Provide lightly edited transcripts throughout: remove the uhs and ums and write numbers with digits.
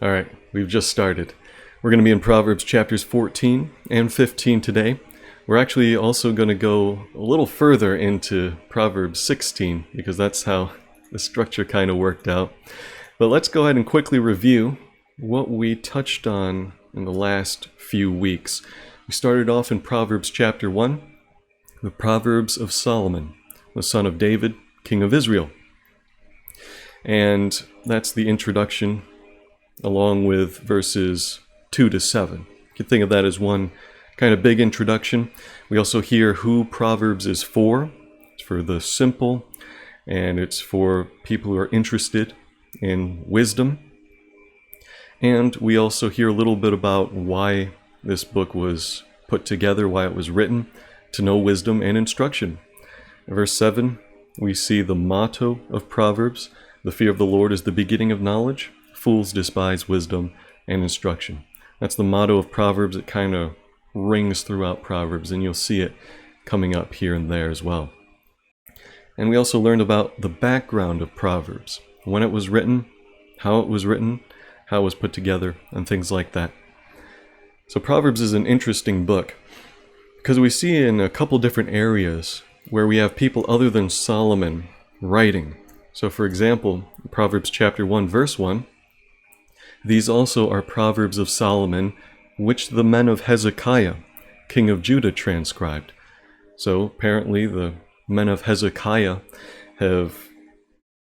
All right, we've just started. We're going to be in Proverbs chapters 14 and 15 today. We're actually also going to go a little further into Proverbs 16 because that's how the structure kind of worked out. But let's go ahead and quickly review what we touched on in the last few weeks. We started off in Proverbs chapter 1, the Proverbs of Solomon, the son of David, king of Israel. And that's the introduction along with verses 2 to 7. You can think of that as one kind of big introduction. We also hear who Proverbs is for. It's for the simple, and it's for people who are interested in wisdom. And we also hear a little bit about why this book was put together, why it was written, to know wisdom and instruction. In verse 7, we see the motto of Proverbs: the fear of the Lord is the beginning of knowledge. Fools despise wisdom and instruction. That's the motto of Proverbs. It kind of rings throughout Proverbs, and you'll see it coming up here and there as well. And we also learned about the background of Proverbs, when it was written, how it was written, how it was put together, and things like that. So Proverbs is an interesting book because we see in a couple different areas where we have people other than Solomon writing. So for example, Proverbs chapter 1, verse 1, these also are Proverbs of Solomon, which the men of Hezekiah, king of Judah, transcribed. So apparently the men of Hezekiah have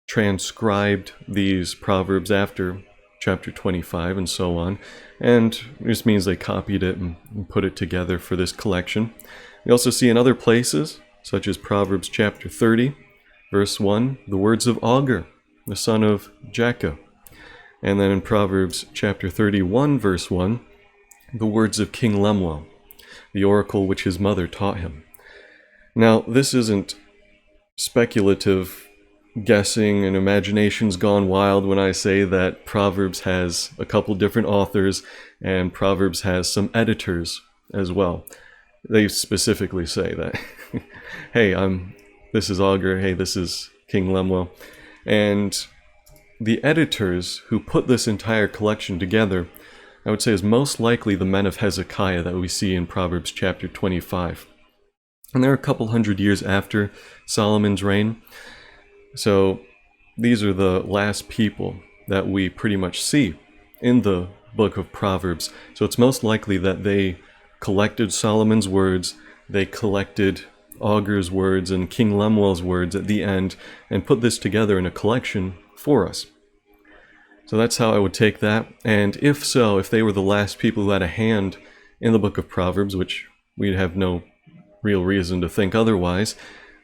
transcribed these Proverbs after chapter 25 and so on. And this means they copied it and put it together for this collection. We also see in other places, such as Proverbs chapter 30, verse 1, the words of Agur, the son of Jacob. And then in Proverbs chapter 31, verse 1, the words of King Lemuel, the oracle which his mother taught him. Now, this isn't speculative guessing and imaginations gone wild when I say that Proverbs has a couple different authors and Proverbs has some editors as well. They specifically say that, hey, this is Agur, hey, this is King Lemuel. And the editors who put this entire collection together, I would say, is most likely the men of Hezekiah that we see in Proverbs chapter 25. And they're a couple hundred years after Solomon's reign. So these are the last people that we pretty much see in the book of Proverbs. So it's most likely that they collected Solomon's words, they collected Agur's words and King Lemuel's words at the end, and put this together in a collection for us. So that's how I would take that. And if so, if they were the last people who had a hand in the book of Proverbs, which we'd have no real reason to think otherwise,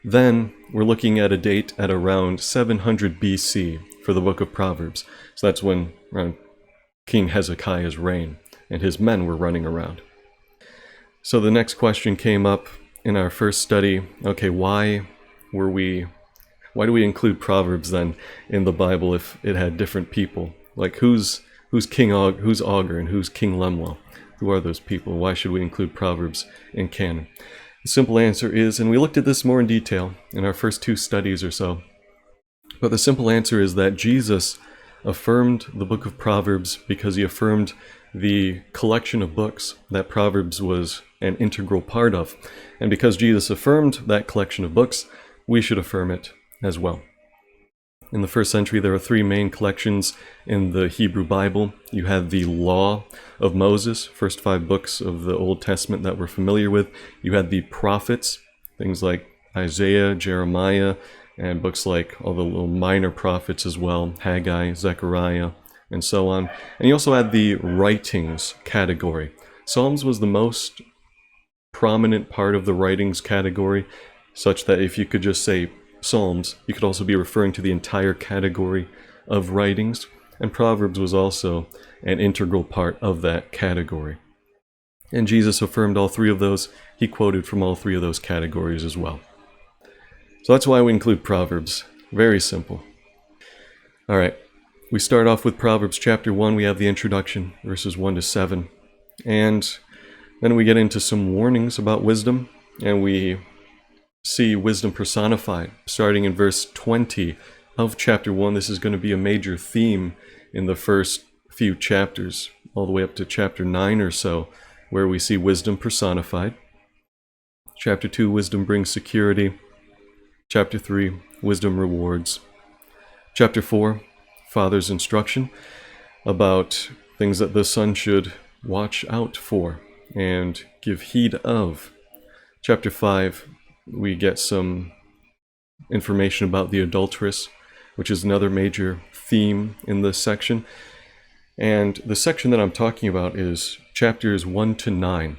then we're looking at a date at around 700 BC for the book of Proverbs. So that's when King Hezekiah's reign and his men were running around. So the next question came up in our first study. Okay, why do we include Proverbs then in the Bible if it had different people? Like who's Agur and who's King Lemuel? Who are those people? Why should we include Proverbs in canon? The simple answer is, and we looked at this more in detail in our first two studies or so, but the simple answer is that Jesus affirmed the book of Proverbs because he affirmed the collection of books that Proverbs was an integral part of. And because Jesus affirmed that collection of books, we should affirm it as well. In the first century, there are three main collections in the Hebrew Bible. You had the Law of Moses, first 5 books of the Old Testament that we're familiar with. You had the prophets, things like Isaiah, Jeremiah, and books like all the little minor prophets as well, Haggai, Zechariah, and so on. And you also had the writings category. Psalms was the most prominent part of the writings category, such that if you could just say Psalms, you could also be referring to the entire category of writings, and Proverbs was also an integral part of that category. And Jesus affirmed all three of those. He quoted from all three of those categories as well. So that's why we include Proverbs. Very simple. All right, we start off with Proverbs chapter 1. We have the introduction, verses 1 to 7. And then we get into some warnings about wisdom, and we see wisdom personified, starting in verse 20 of chapter 1. This is going to be a major theme in the first few chapters, all the way up to chapter 9 or so, where we see wisdom personified. Chapter 2, wisdom brings security. Chapter 3, wisdom rewards. Chapter 4, father's instruction about things that the son should watch out for and give heed of. Chapter 5, we get some information about the adulteress, which is another major theme in this section. And the section that I'm talking about is chapters 1 to 9.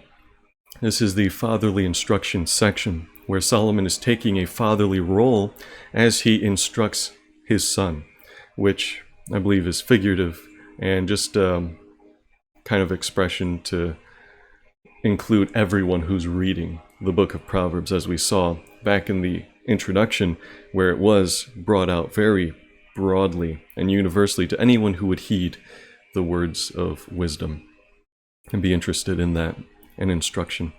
This is the fatherly instruction section, where Solomon is taking a fatherly role as he instructs his son, which I believe is figurative and just kind of expression to include everyone who's reading the book of Proverbs, as we saw back in the introduction, where it was brought out very broadly and universally to anyone who would heed the words of wisdom and be interested in that and instruction.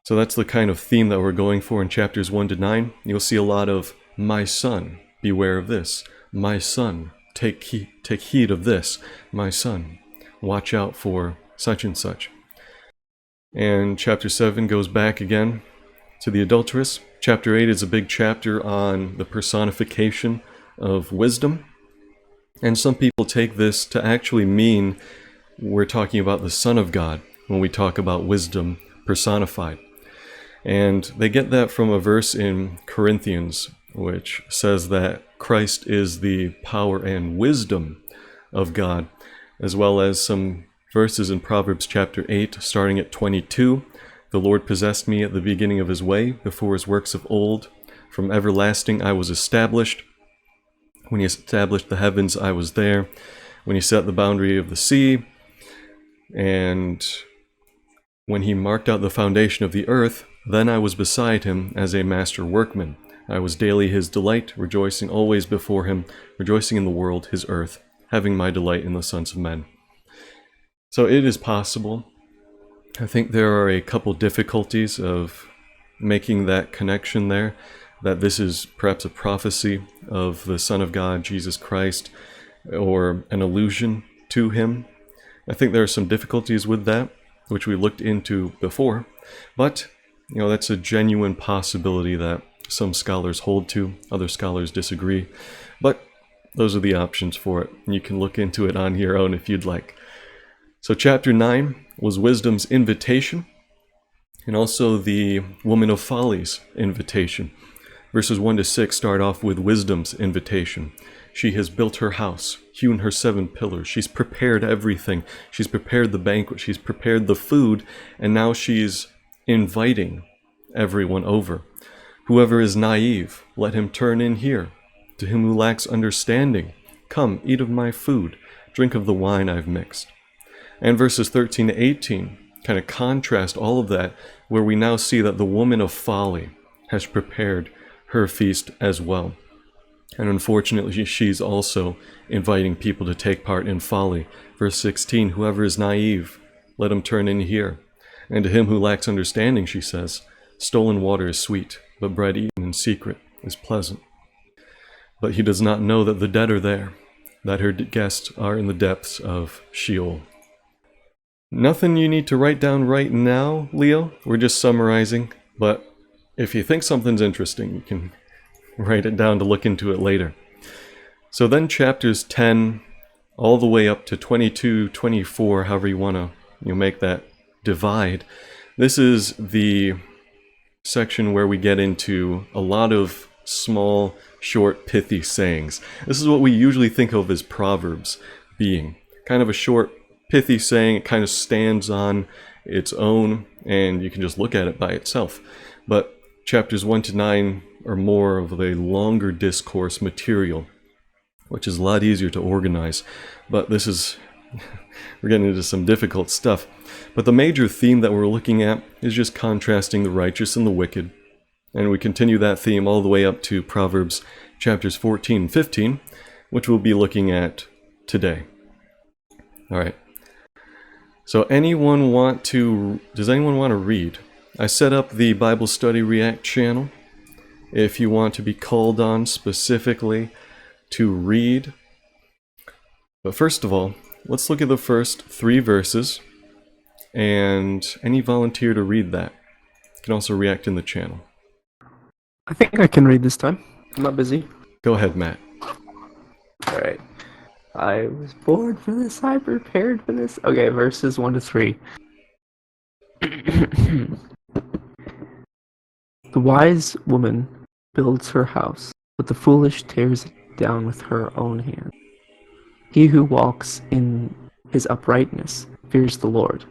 So that's the kind of theme that we're going for in chapters 1 to 9. You'll see a lot of, my son, beware of this. My son, take heed of this. My son, watch out for such and such. And chapter 7 goes back again to the adulteress. Chapter 8 is a big chapter on the personification of wisdom. And some people take this to actually mean we're talking about the Son of God when we talk about wisdom personified. And they get that from a verse in Corinthians, which says that Christ is the power and wisdom of God, as well as some verses in Proverbs chapter 8, starting at 22. The Lord possessed me at the beginning of his way, before his works of old. From everlasting I was established. When he established the heavens, I was there. When he set the boundary of the sea, and when he marked out the foundation of the earth, then I was beside him as a master workman. I was daily his delight, rejoicing always before him, rejoicing in the world, his earth, having my delight in the sons of men. So it is possible. I think there are a couple difficulties of making that connection there, that this is perhaps a prophecy of the Son of God, Jesus Christ, or an allusion to him. I think there are some difficulties with that, which we looked into before, but that's a genuine possibility that some scholars hold to, other scholars disagree, but those are the options for it, and you can look into it on your own if you'd like. So chapter 9 was wisdom's invitation, and also the woman of folly's invitation. Verses 1 to 6 start off with wisdom's invitation. She has built her house, hewn her 7 pillars. She's prepared everything. She's prepared the banquet. She's prepared the food. And now she's inviting everyone over. Whoever is naive, let him turn in here. To him who lacks understanding, come, eat of my food. Drink of the wine I've mixed. And verses 13 to 18 kind of contrast all of that, where we now see that the woman of folly has prepared her feast as well. And unfortunately, she's also inviting people to take part in folly. Verse 16, whoever is naive, let him turn in here. And to him who lacks understanding, she says, stolen water is sweet, but bread eaten in secret is pleasant. But he does not know that the dead are there, that her guests are in the depths of Sheol. Nothing you need to write down right now, Leo. We're just summarizing, but if you think something's interesting, you can write it down to look into it later. So then chapters 10 all the way up to 22, 24, however you want to make that divide. This is the section where we get into a lot of small, short, pithy sayings. This is what we usually think of as Proverbs being. Kind of a short, pithy saying. It kind of stands on its own, and you can just look at it by itself. But chapters 1 to 9 are more of a longer discourse material, which is a lot easier to organize. But this is, we're getting into some difficult stuff. But the major theme that we're looking at is just contrasting the righteous and the wicked. And we continue that theme all the way up to Proverbs chapters 14 and 15, which we'll be looking at today. All right. So does anyone want to read? I set up the Bible Study React channel. If you want to be called on specifically to read. But first of all, let's look at the first 3 verses, and any volunteer to read that. You can also react in the channel. I think I can read this time. I'm not busy. Go ahead, Matt. Alright. I was born for this, I prepared for this. Okay, verses 1 to 3. The wise woman builds her house, but the foolish tears it down with her own hand. He who walks in his uprightness fears the Lord,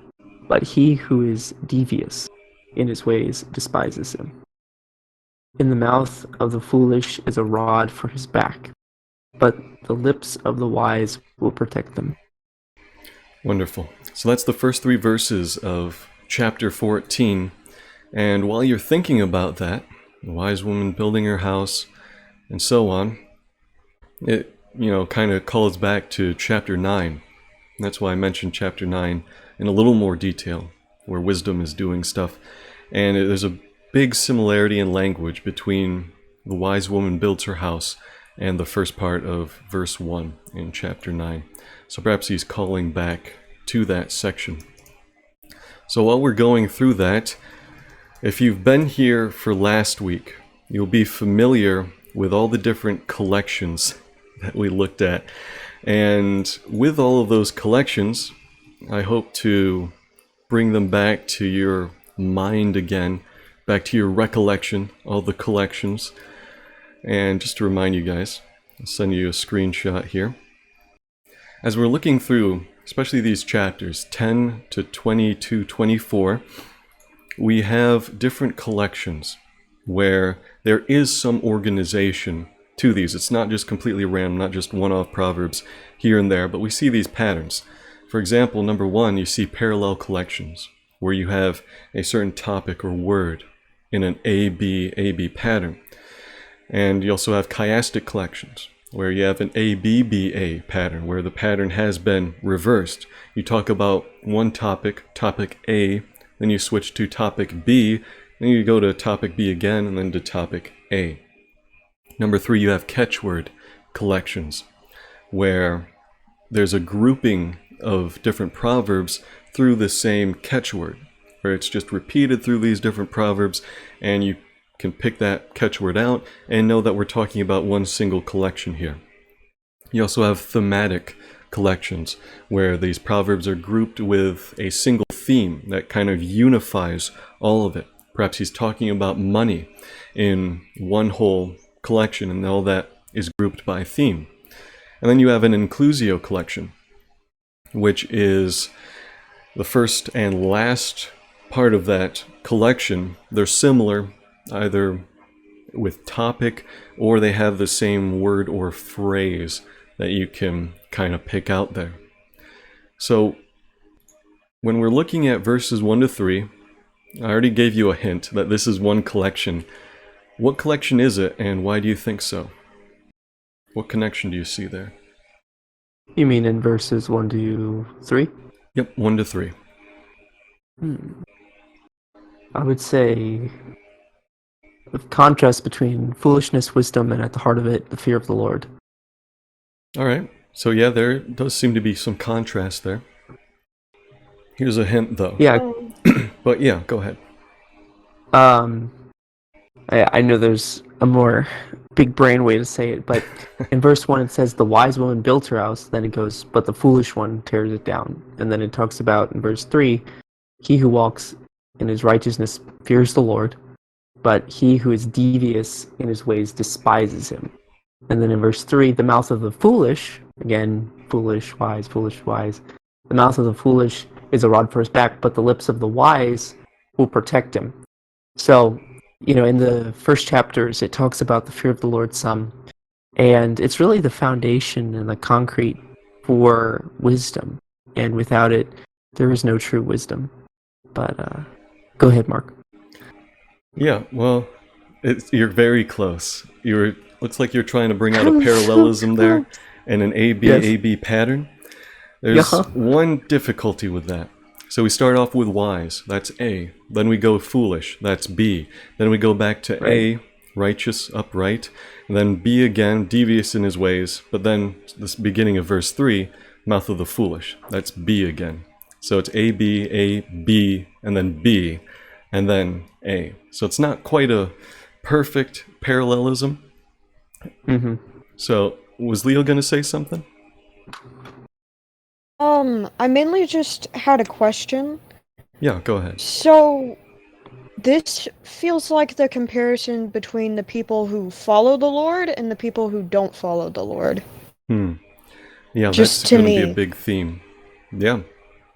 but he who is devious in his ways despises him. In the mouth of the foolish is a rod for his back, but the lips of the wise will protect them. Wonderful. So that's the first 3 verses of chapter 14. And while you're thinking about that, the wise woman building her house, and so on, it, kind of calls back to chapter 9. And that's why I mentioned chapter 9 in a little more detail, where wisdom is doing stuff. And there's a big similarity in language between the wise woman builds her house and the first part of verse 1 in chapter 9. So perhaps he's calling back to that section. So while we're going through that, if you've been here for last week, you'll be familiar with all the different collections that we looked at. And with all of those collections, I hope to bring them back to your mind again, back to your recollection, all the collections. And just to remind you guys, I'll send you a screenshot here. As we're looking through, especially these chapters, 10 to 22, 24, we have different collections where there is some organization to these. It's not just completely random, not just one-off proverbs here and there, but we see these patterns. For example, number 1, you see parallel collections, where you have a certain topic or word in an A-B pattern. And you also have chiastic collections, where you have an ABBA pattern, where the pattern has been reversed. You talk about one topic, topic A, then you switch to topic B, then you go to topic B again, and then to topic A. Number 3, you have catchword collections, where there's a grouping of different proverbs through the same catchword, where it's just repeated through these different proverbs, and you can pick that catchword out and know that we're talking about one single collection here. You also have thematic collections, where these proverbs are grouped with a single theme that kind of unifies all of it. Perhaps he's talking about money in one whole collection, and all that is grouped by theme. And then you have an inclusio collection, which is the first and last part of that collection. They're similar, either with topic, or they have the same word or phrase that you can kind of pick out there. So when we're looking at verses 1 to 3, I already gave you a hint that this is one collection. What collection is it, and why do you think so? What connection do you see there? You mean in verses 1 to 3? Yep, 1 to 3. I would say the contrast between foolishness, wisdom, and at the heart of it, the fear of the Lord. All right. So yeah, there does seem to be some contrast there. Here's a hint, though. Yeah. But yeah, go ahead. I know there's a more big brain way to say it, but in verse 1 it says, the wise woman built her house, then it goes, but the foolish one tears it down. And then it talks about, in verse 3, he who walks in his righteousness fears the Lord, but he who is devious in his ways despises him. And then in verse 3, the mouth of the foolish, again, foolish, wise, the mouth of the foolish is a rod for his back, but the lips of the wise will protect him. So, in the first chapters, it talks about the fear of the Lord some, and it's really the foundation and the concrete for wisdom. And without it, there is no true wisdom. But go ahead, Mark. Yeah, well, you're very close. Looks like you're trying to bring out a parallelism there and an AB pattern. There's one difficulty with that. So we start off with wise, that's A. Then we go foolish, that's B. Then we go back to A, righteous, upright. And then B again, devious in his ways. But then this beginning of verse 3, mouth of the foolish. That's B again. So it's A, B, and then B, and then A. So it's not quite a perfect parallelism. Mm-hmm. So was Leo going to say something? I mainly just had a question. Yeah, go ahead. So, this feels like the comparison between the people who follow the Lord and the people who don't follow the Lord. Yeah, Just that's to going to be a me. big theme. Yeah,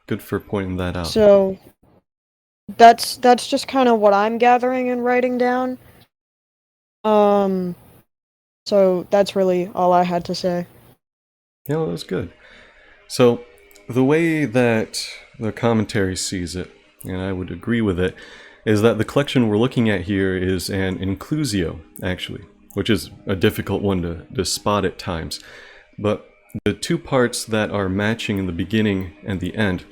good for pointing that out. So, that's just kind of what I'm gathering and writing down. So that's really all I had to say. Yeah, well, that was good. So, the way that the commentary sees it, and I would agree with it, is that the collection we're looking at here is an inclusio, actually, which is a difficult one to spot at times. But the two parts that are matching in the beginning and the end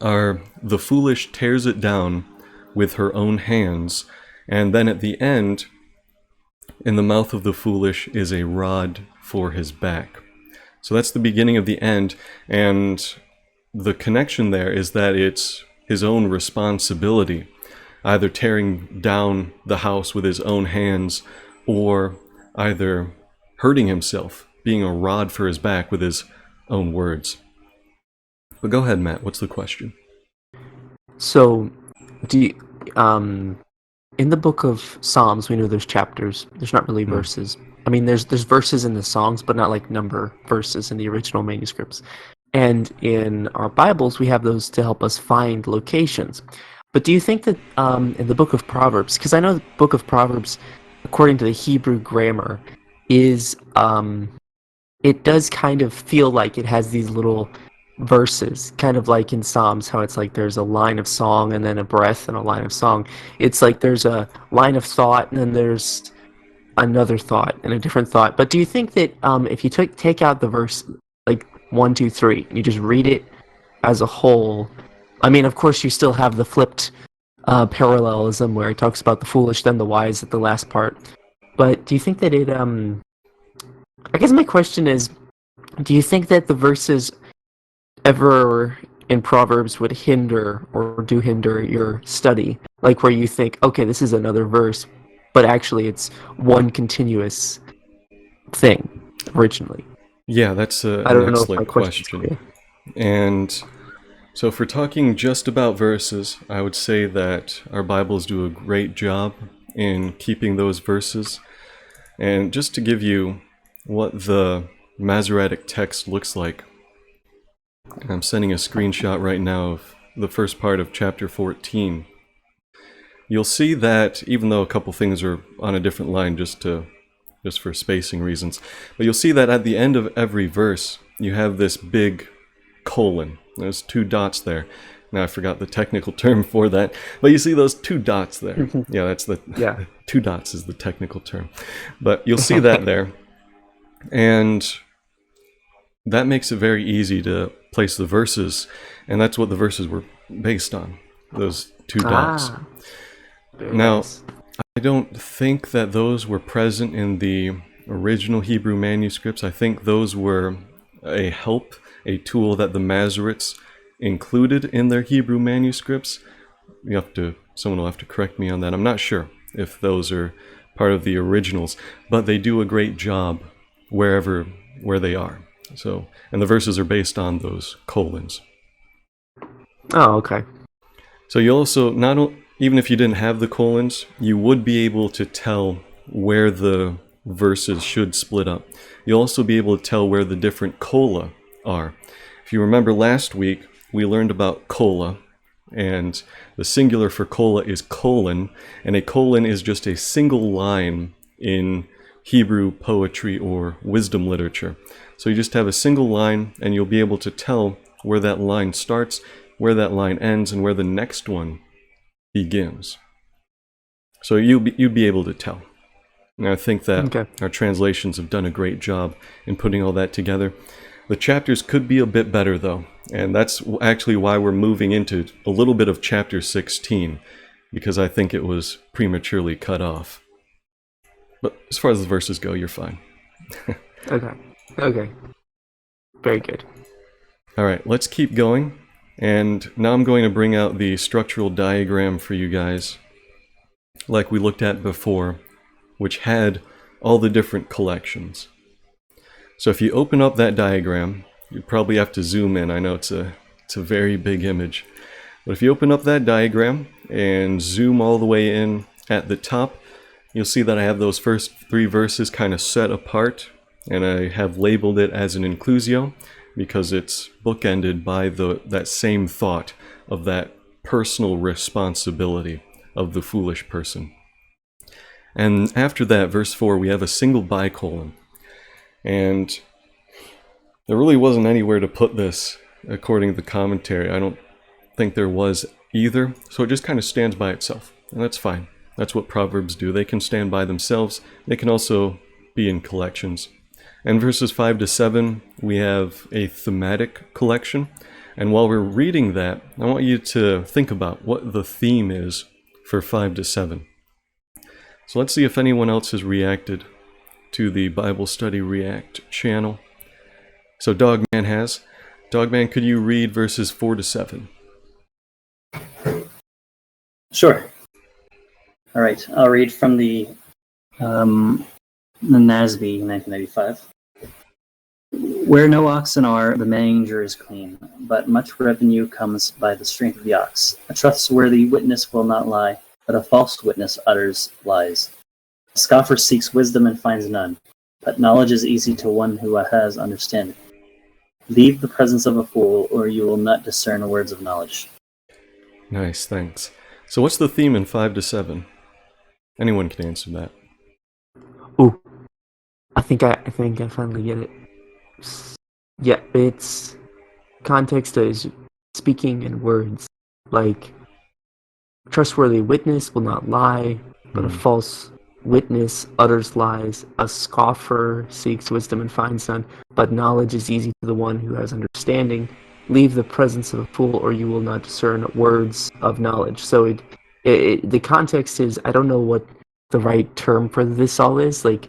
are the foolish tears it down with her own hands, and then at the end, in the mouth of the foolish is a rod for his back. So that's the beginning of the end, and the connection there is that it's his own responsibility, either tearing down the house with his own hands or either hurting himself, being a rod for his back with his own words. But go ahead, Matt, what's the question? So, do you, in the book of Psalms, we know there's chapters. There's not really verses. I mean, there's verses in the songs, but not like number verses in the original manuscripts. And in our Bibles, we have those to help us find locations. But do you think that in the book of Proverbs, because I know the book of Proverbs, according to the Hebrew grammar, is it does kind of feel like it has these little verses, kind of like in Psalms, how it's like there's a line of song and then a breath and a line of song. It's like there's a line of thought and then there's another thought and a different thought. But do you think that if you take out the verse like 1, 2, 3, and you just read it as a whole, I mean, of course, you still have the flipped parallelism where it talks about the foolish then the wise at the last part. But do you think that it I guess my question is, do you think that the verses ever in Proverbs would hinder or do hinder your study? Like where you think, okay, this is another verse, but actually it's one continuous thing originally. Yeah, that's I an don't know if my excellent question's question. clear. And so if we're talking just about verses, I would say that our Bibles do a great job in keeping those verses. And just to give you what the Masoretic text looks like, I'm sending a screenshot right now of the first part of chapter 14. You'll see that even though a couple things are on a different line just for spacing reasons, but you'll see that at the end of every verse you have this big colon. There's 2 dots there. Now I forgot the technical term for that, but you see those 2 dots there. Yeah, that's the Yeah. 2 dots is the technical term. But you'll see that there. And that makes it very easy to place the verses, and that's what the verses were based on, those 2 dots. Ah, very Now, nice. I don't think that those were present in the original Hebrew manuscripts. I think those were a help, a tool that the Masoretes included in their Hebrew manuscripts. Someone will have to correct me on that. I'm not sure if those are part of the originals, but they do a great job where they are. So, and the verses are based on those colons. Oh, okay. So you also even if you didn't have the colons, you would be able to tell where the verses should split up. You'll also be able to tell where the different cola are. If you remember last week, we learned about cola, and the singular for cola is colon, and a colon is just a single line in Hebrew poetry or wisdom literature. So you just have a single line, and you'll be able to tell where that line starts, where that line ends, and where the next one begins. So you'd be able to tell. And I think that our translations have done a great job in putting all that together. The chapters could be a bit better, though, and that's actually why we're moving into a little bit of chapter 16, because I think it was prematurely cut off. But as far as the verses go, you're fine. Okay. Very good. All right, let's keep going. And now I'm going to bring out the structural diagram for you guys, like we looked at before, which had all the different collections. So if you open up that diagram, you probably have to zoom in. I know it's a very big image. But if you open up that diagram and zoom all the way in at the top, you'll see that I have those first 3 verses kind of set apart, and I have labeled it as an inclusio because it's bookended by that same thought of that personal responsibility of the foolish person. And after that, verse 4, we have a single bicolon. And there really wasn't anywhere to put this according to the commentary. I don't think there was either, so it just kind of stands by itself, and that's fine. That's what Proverbs do. They can stand by themselves. They can also be in collections. And verses 5 to 7, we have a thematic collection. And while we're reading that, I want you to think about what the theme is for 5 to 7. So let's see if anyone else has reacted to the Bible Study React channel. So Dogman has. Dogman, could you read verses 4 to 7? Sure. All right, I'll read from the NASB 1995. Where no oxen are, the manger is clean, but much revenue comes by the strength of the ox. A trustworthy witness will not lie, but a false witness utters lies. A scoffer seeks wisdom and finds none, but knowledge is easy to one who has understanding. Leave the presence of a fool, or you will not discern words of knowledge. Nice, thanks. So what's the theme in 5 to 7? Anyone can answer that. Ooh, I think I finally get it. Yeah, it's context is speaking in words. Like, trustworthy witness will not lie, but a false witness utters lies. A scoffer seeks wisdom and finds none, but knowledge is easy to the one who has understanding. Leave the presence of a fool, or you will not discern words of knowledge. So the context is, I don't know what the right term for this all is. Like,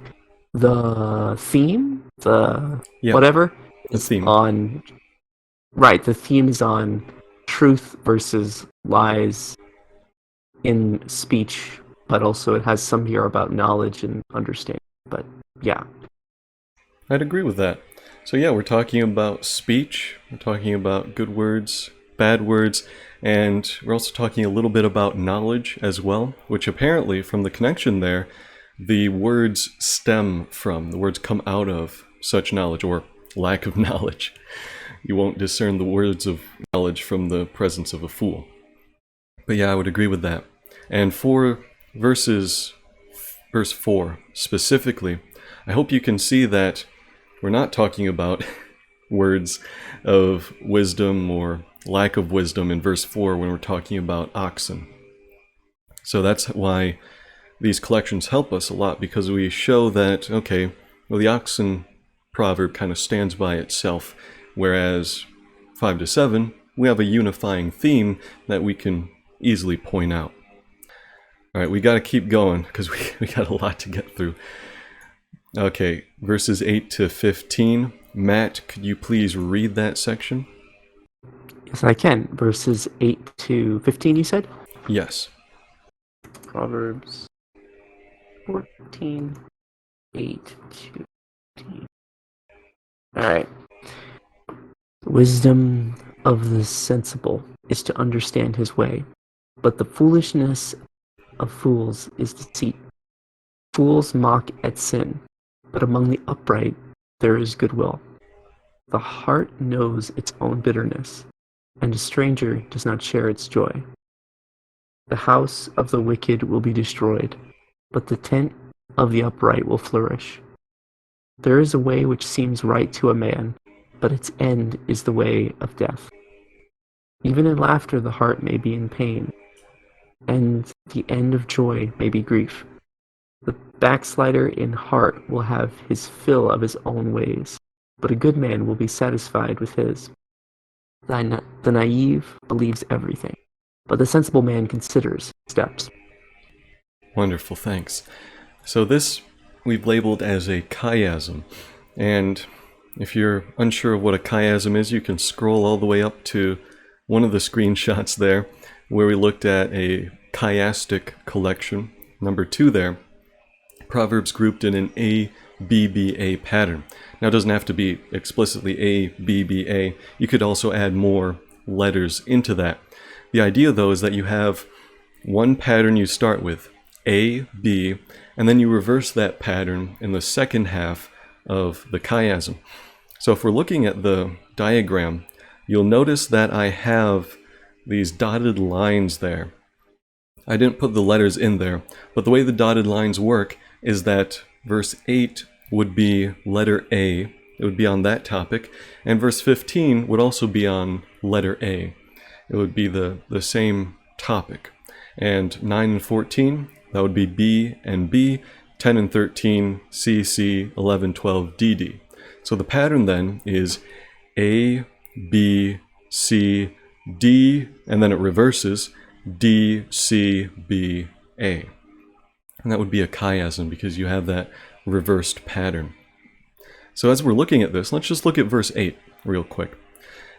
the theme, whatever, the theme. The theme is on truth versus lies in speech, but also it has some here about knowledge and understanding. But yeah. I'd agree with that. So yeah, we're talking about speech, we're talking about good words, bad words, and we're also talking a little bit about knowledge as well, which apparently, from the connection there, the words stem from, the words come out of such knowledge, or lack of knowledge. You won't discern the words of knowledge from the presence of a fool. But yeah, I would agree with that. And for verse 4 specifically, I hope you can see that we're not talking about words of wisdom or lack of wisdom in verse 4 when we're talking about oxen. So that's why these collections help us a lot, because we show that, okay, well, the oxen proverb kind of stands by itself, whereas 5 to 7, we have a unifying theme that we can easily point out. All right, we got to keep going because we got a lot to get through. Okay, verses 8 to 15. Matt, could you please read that section? Yes, I can. Verses 8 to 15, you said? Yes. Proverbs 14, 8 to 15. Alright. Wisdom of the sensible is to understand his way, but the foolishness of fools is deceit. Fools mock at sin, but among the upright there is goodwill. The heart knows its own bitterness, and a stranger does not share its joy. The house of the wicked will be destroyed, but the tent of the upright will flourish. There is a way which seems right to a man, but its end is the way of death. Even in laughter the heart may be in pain, and the end of joy may be grief. The backslider in heart will have his fill of his own ways, but a good man will be satisfied with his. The naive believes everything, but the sensible man considers steps. Wonderful, thanks. So this we've labeled as a chiasm, and If you're unsure of what a chiasm is, you can scroll all the way up to one of the screenshots there where we looked at a chiastic collection. Number 2 there, Proverbs grouped in an ABBA pattern. Now it doesn't have to be explicitly ABBA. You could also add more letters into that. The idea though is that you have one pattern you start with, A, B, and then you reverse that pattern in the second half of the chiasm. So if we're looking at the diagram, you'll notice that I have these dotted lines there. I didn't put the letters in there, but the way the dotted lines work is that verse 8 would be letter A, it would be on that topic, and verse 15 would also be on letter A. It would be the same topic. And 9 and 14, that would be B and B, 10 and 13, C, C, 11, 12, D, D. So the pattern then is A, B, C, D, and then it reverses D, C, B, A. And that would be a chiasm because you have that reversed pattern. So as we're looking at this, let's just look at verse 8 real quick.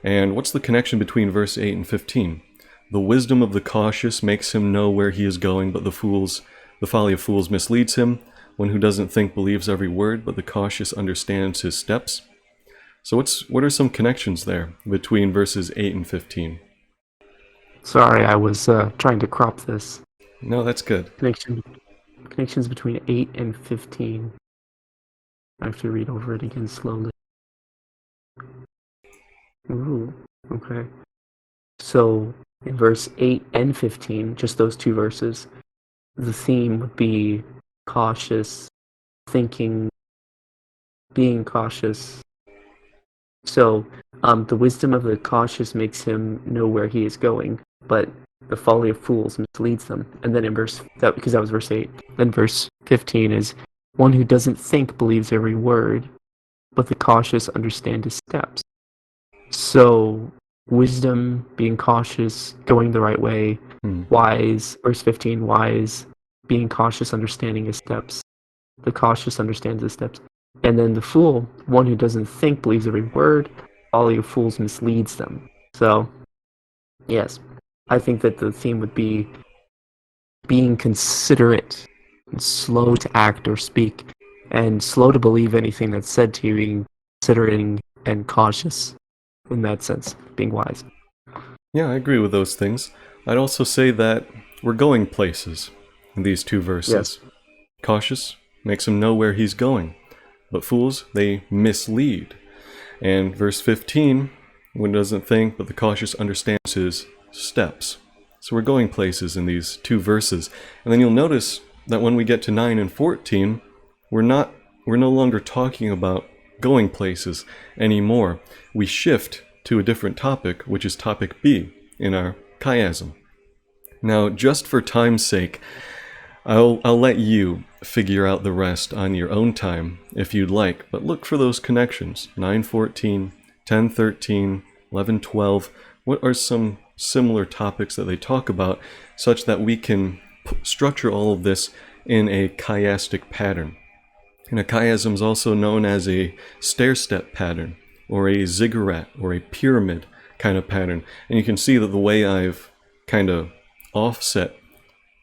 And what's the connection between verse 8 and 15? The wisdom of the cautious makes him know where he is going, but the folly of fools misleads him. One who doesn't think believes every word, but the cautious understands his steps. So what are some connections there between verses 8 and 15? Sorry, I was trying to crop this. No, that's good. Connections between 8 and 15. I have to read over it again slowly. Ooh, okay. So, in verse 8 and 15, just those two verses, the theme would be cautious, thinking, being cautious. So, the wisdom of the cautious makes him know where he is going, but the folly of fools misleads them. And then because that was verse 8. Then verse 15 is, one who doesn't think believes every word, but the cautious understand his steps. So, wisdom, being cautious, going the right way, wise, verse 15, wise, being cautious, understanding his steps. The cautious understands his steps. And then the fool, one who doesn't think believes every word, folly of fools misleads them. So, yes, I think that the theme would be being considerate, and slow to act or speak, and slow to believe anything that's said to you, being considering and cautious in that sense, being wise. Yeah, I agree with those things. I'd also say that we're going places in these two verses. Yes. Cautious makes him know where he's going, but fools, they mislead. And verse 15, one doesn't think, but the cautious understands his steps. So we're going places in these two verses. And then you'll notice that when we get to 9 and 14, we're no longer talking about going places anymore. We shift to a different topic, which is topic B in our chiasm. Now, just for time's sake, I'll let you figure out the rest on your own time if you'd like, but look for those connections. 9:14, 10:13, 11:12. What are some similar topics that they talk about such that we can structure all of this in a chiastic pattern? And a chiasm is also known as a stair-step pattern, or a ziggurat, or a pyramid kind of pattern. And you can see that the way I've kind of offset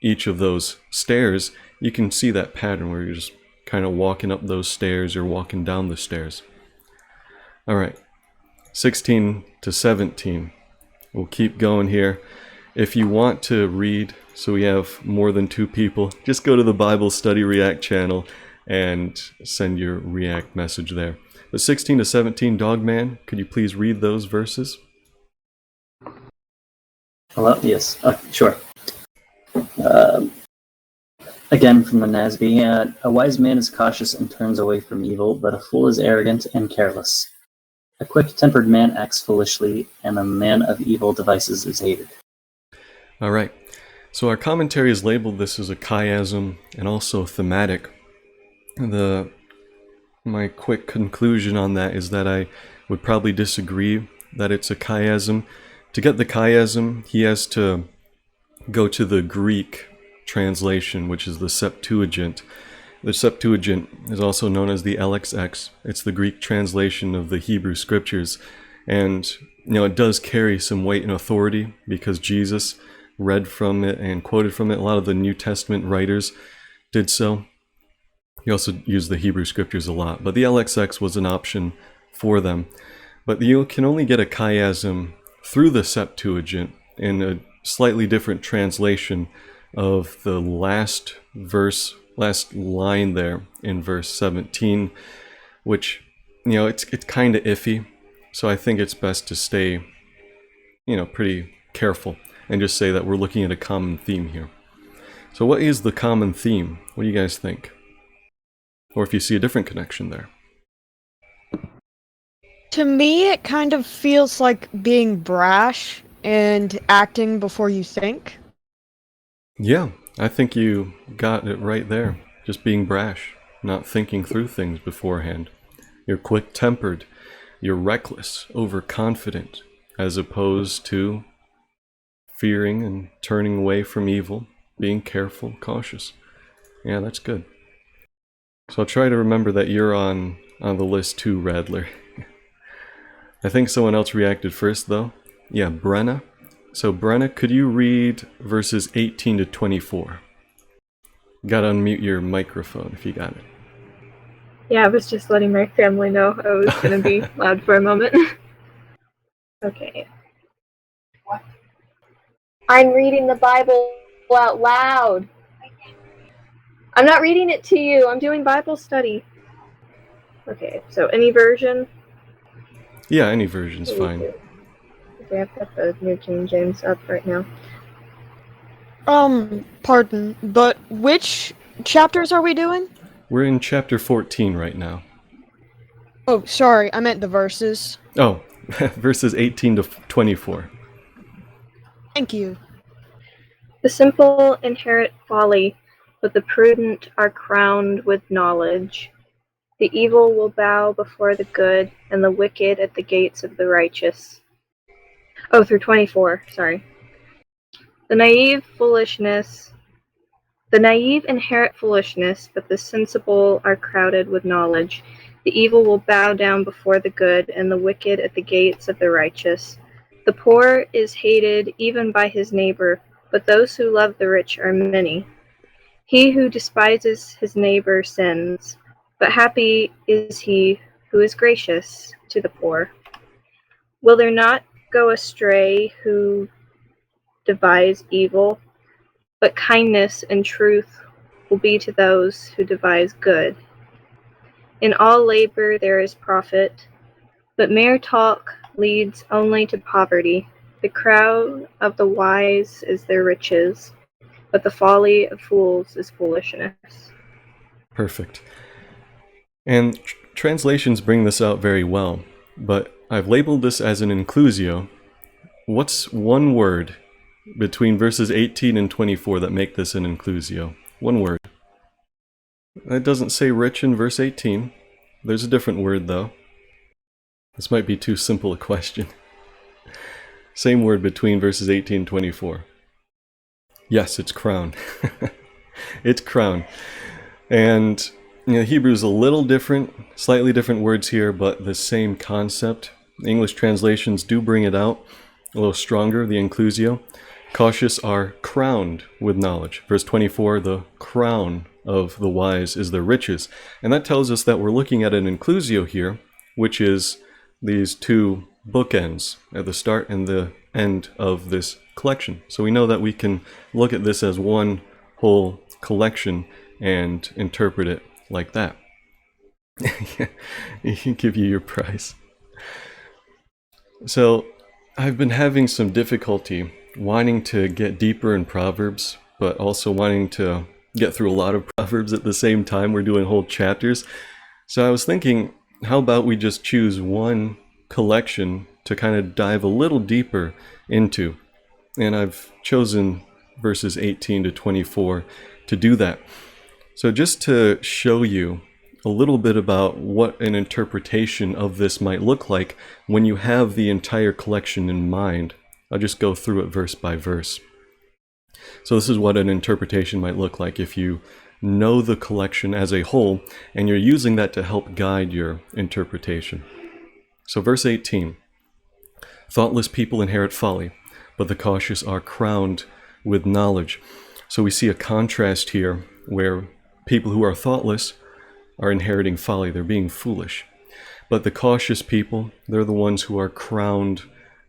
each of those stairs, you can see that pattern where you're just kind of walking up those stairs or walking down the stairs. All right, 16 to 17. We'll keep going here. If you want to read, so we have more than 2 people, just go to the Bible Study React channel and send your React message there. But 16 to 17, Dogman, could you please read those verses? Hello? Yes. Sure. Again from the NASB, a wise man is cautious and turns away from evil, but a fool is arrogant and careless. A quick-tempered man acts foolishly, and a man of evil devices is hated. All right. So our commentary has labeled this as a chiasm and also thematic. My quick conclusion on that is that I would probably disagree that it's a chiasm. To get the chiasm, he has to go to the Greek translation, which is the Septuagint, The Septuagint is also known as the LXX. It's the Greek translation of the Hebrew scriptures. And, it does carry some weight and authority because Jesus read from it and quoted from it. A lot of the New Testament writers did so. He also used the Hebrew scriptures a lot. But the LXX was an option for them. But you can only get a chiasm through the Septuagint in a slightly different translation of the last line there in verse 17, which, it's kind of iffy. So I think it's best to stay, pretty careful and just say that we're looking at a common theme here. So what is the common theme? What do you guys think? Or if you see a different connection there. To me, it kind of feels like being brash and acting before you think. Yeah, I think you got it right there. Just being brash, not thinking through things beforehand. You're quick-tempered. You're reckless, overconfident, as opposed to fearing and turning away from evil, being careful, cautious. Yeah, that's good. So I'll try to remember that you're on the list too, Radler. I think someone else reacted first, though. Yeah, Brenna. So Brenna, could you read verses 18 to 24? You gotta unmute your microphone if you got it. Yeah, I was just letting my family know I was going to be loud for a moment. Okay. I'm reading the Bible out loud. I'm not reading it to you. I'm doing Bible study. Okay, so any version? Yeah, any version's fine. Okay, I've got the New King James up right now. Pardon, but which chapters are we doing? We're in chapter 14 right now. Oh, sorry, I meant the verses. Oh, verses 18 to 24. Thank you. The simple inherit folly, but the prudent are crowned with knowledge. The evil will bow before the good, and the wicked at the gates of the righteous. Oh, through 24, sorry. The naive inherit foolishness, but the sensible are crowded with knowledge. The evil will bow down before the good, and the wicked at the gates of the righteous. The poor is hated even by his neighbor, but those who love the rich are many. He who despises his neighbor sins, but happy is he who is gracious to the poor. Will there not go astray who devise evil? But kindness and truth will be to those who devise good. In all labor there is profit, but mere talk leads only to poverty. The crown of the wise is their riches, but the folly of fools is foolishness. Perfect. And translations bring this out very well, but I've labeled this as an inclusio. What's one word between verses 18 and 24 that make this an inclusio? One word. It doesn't say rich in verse 18. There's a different word, though. This might be too simple a question. Same word between verses 18 and 24. Yes, it's crown. It's crown. And Hebrew's a little different, slightly different words here, but the same concept. English translations do bring it out a little stronger, the inclusio. Cautious are crowned with knowledge. Verse 24, the crown of the wise is their riches. And that tells us that we're looking at an inclusio here, which is these two bookends at the start and the end of this collection. So we know that we can look at this as one whole collection and interpret it like that. He can give you your prize. So I've been having some difficulty wanting to get deeper in Proverbs, but also wanting to get through a lot of Proverbs at the same time. We're doing whole chapters. So I was thinking, how about we just choose one collection to kind of dive a little deeper into? And I've chosen verses 18 to 24 to do that. So just to show you a little bit about what an interpretation of this might look like when you have the entire collection in mind, I'll just go through it verse by verse. So this is what an interpretation might look like if you know the collection as a whole, and you're using that to help guide your interpretation. So verse 18, thoughtless people inherit folly, but the cautious are crowned with knowledge. So we see a contrast here where people who are thoughtless are inheriting folly. They're being foolish. But the cautious people, they're the ones who are crowned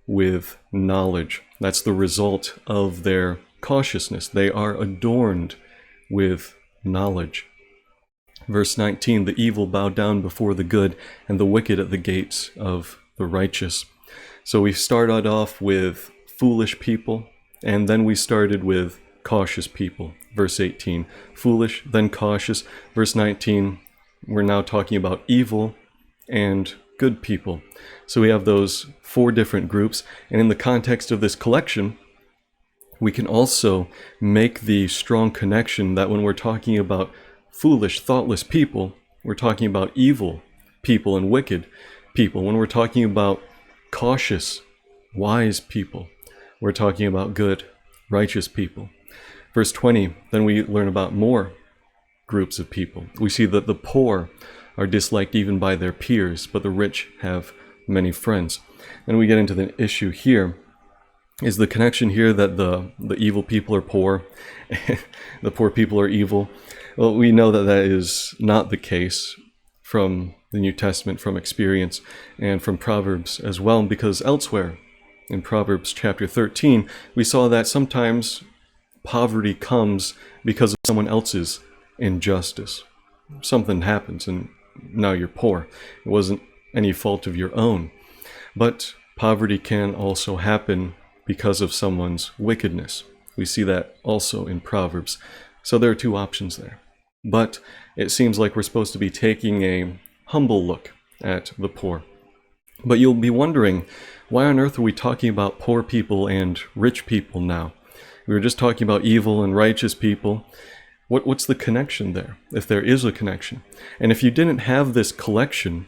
with knowledge. That's the result of their cautiousness. They are adorned with knowledge. Verse 19, the evil bow down before the good, and the wicked at the gates of the righteous. So we started off with foolish people, and then we started with cautious people. Verse 18, foolish, then cautious. Verse 19, we're now talking about evil and good people. So we have those 4 different groups, and in the context of this collection, we can also make the strong connection that when we're talking about foolish, thoughtless people, we're talking about evil people and wicked people. When we're talking about cautious, wise people, we're talking about good, righteous people. Verse 20, then we learn about more groups of people. We see that the poor are disliked even by their peers, but the rich have many friends. And we get into the issue here, is the connection here that the evil people are poor, the poor people are evil. Well, we know that that is not the case from the New Testament, from experience, and from Proverbs as well, because elsewhere in Proverbs chapter 13, we saw that sometimes poverty comes because of someone else's injustice. Something happens and now you're poor. It wasn't any fault of your own. But poverty can also happen because of someone's wickedness. We see that also in Proverbs. So there are 2 options there. But it seems like we're supposed to be taking a humble look at the poor. But you'll be wondering, why on earth are we talking about poor people and rich people now? We were just talking about evil and righteous people. What's the connection there, if there is a connection? And if you didn't have this collection,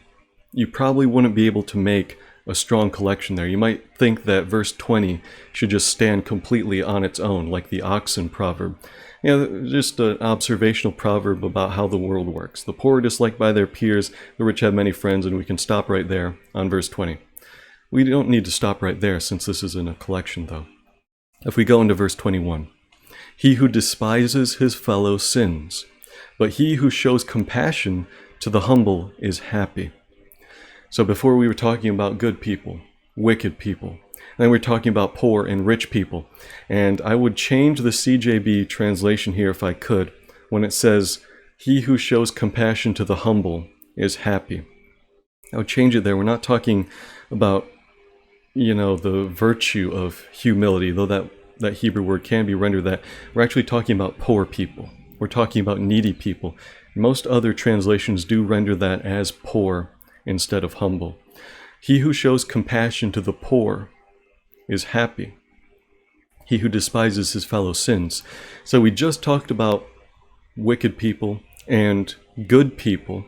you probably wouldn't be able to make a strong collection there. You might think that verse 20 should just stand completely on its own, like the oxen proverb. Just an observational proverb about how the world works. The poor are disliked by their peers, the rich have many friends, and we can stop right there on verse 20. We don't need to stop right there, since this is in a collection, though. If we go into verse 21, he who despises his fellow sins, but he who shows compassion to the humble is happy. So before we were talking about good people, wicked people, and then we're talking about poor and rich people. And I would change the CJB translation here if I could, when it says, he who shows compassion to the humble is happy. I would change it there. We're not talking about, the virtue of humility, though that Hebrew word can be rendered that. We're actually talking about poor people. We're talking about needy people. Most other translations do render that as poor instead of humble. He who shows compassion to the poor is happy. He who despises his fellow sins. So we just talked about wicked people and good people,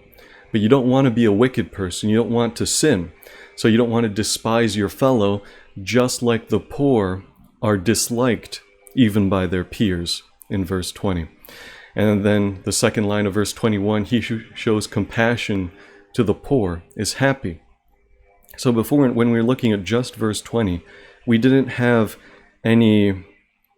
but you don't want to be a wicked person. You don't want to sin. So you don't want to despise your fellow, just like the poor are disliked even by their peers in verse 20. And then the second line of verse 21, he who shows compassion to the poor is happy. So before, when we were looking at just verse 20, we didn't have any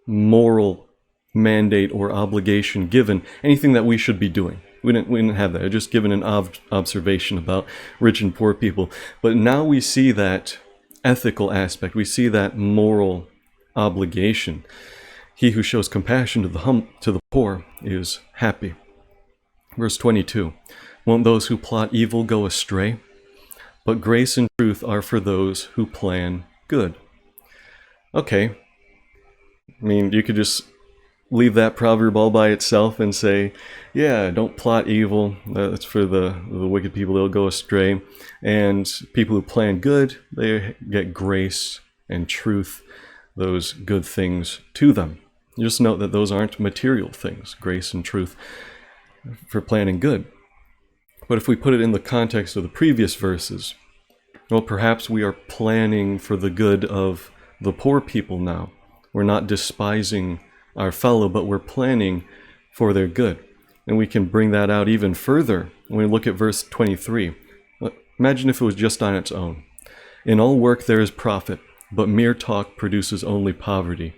moral mandate or obligation given, anything that we should be doing. We didn't have that. I just given an observation about rich and poor people. But now we see that ethical aspect. We see that moral obligation. He who shows compassion to the poor is happy. Verse 22, won't those who plot evil go astray? But grace and truth are for those who plan good. Okay, I mean, you could just leave that proverb all by itself and say, yeah, don't plot evil. That's for the wicked people, they'll go astray. And people who plan good, they get grace and truth, those good things to them. Just note that those aren't material things, grace and truth for planning good. But if we put it in the context of the previous verses, well, perhaps we are planning for the good of the poor people now. We're not despising our fellow, but we're planning for their good. And we can bring that out even further when we look at verse 23. Imagine if it was just on its own. In all work there is profit, but mere talk produces only poverty.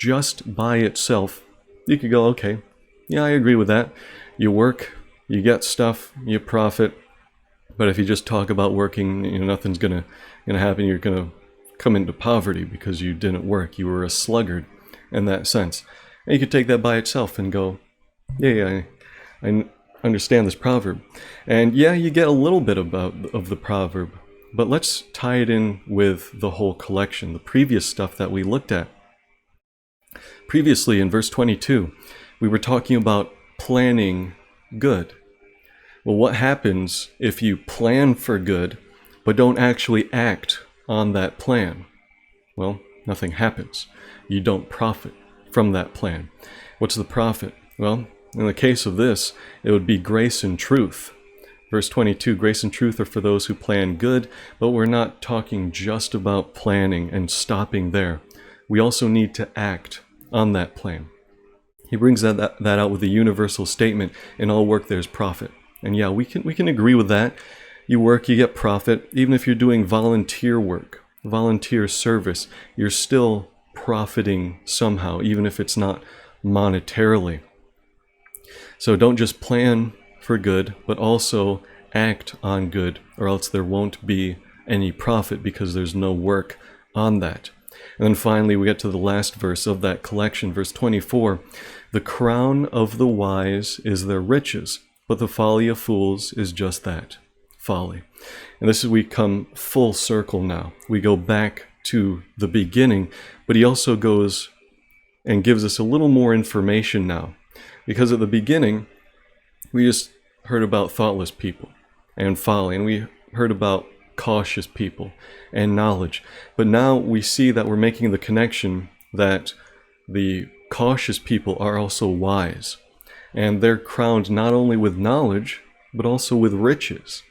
Just by itself, you could go, okay, yeah, I agree with that. You work, you get stuff, you profit. But if you just talk about working, nothing's gonna happen. You're gonna come into poverty because you didn't work. You were a sluggard in that sense. And you could take that by itself and go, yeah, I understand this proverb. And yeah, you get a little bit of the proverb, but let's tie it in with the whole collection, the previous stuff that we looked at. Previously, in verse 22, we were talking about planning good. Well, what happens if you plan for good, but don't actually act on that plan? Well, nothing happens. You don't profit from that plan. What's the profit? Well, in the case of this, it would be grace and truth. Verse 22, grace and truth are for those who plan good, but we're not talking just about planning and stopping there. We also need to act on that plan. He brings that out with a universal statement, in all work there's profit. And yeah, we can agree with that. You work, you get profit. Even if you're doing volunteer work, volunteer service, you're still profiting somehow, even if it's not monetarily. So don't just plan for good, but also act on good, or else there won't be any profit because there's no work on that. And then finally, we get to the last verse of that collection, verse 24. The crown of the wise is their riches, but the folly of fools is just that, folly. And this is, we come full circle now. We go back to the beginning, but he also goes and gives us a little more information now. Because at the beginning, we just heard about thoughtless people and folly, and we heard about cautious people and knowledge. But now we see that we're making the connection that the cautious people are also wise. And they're crowned not only with knowledge, but also with riches.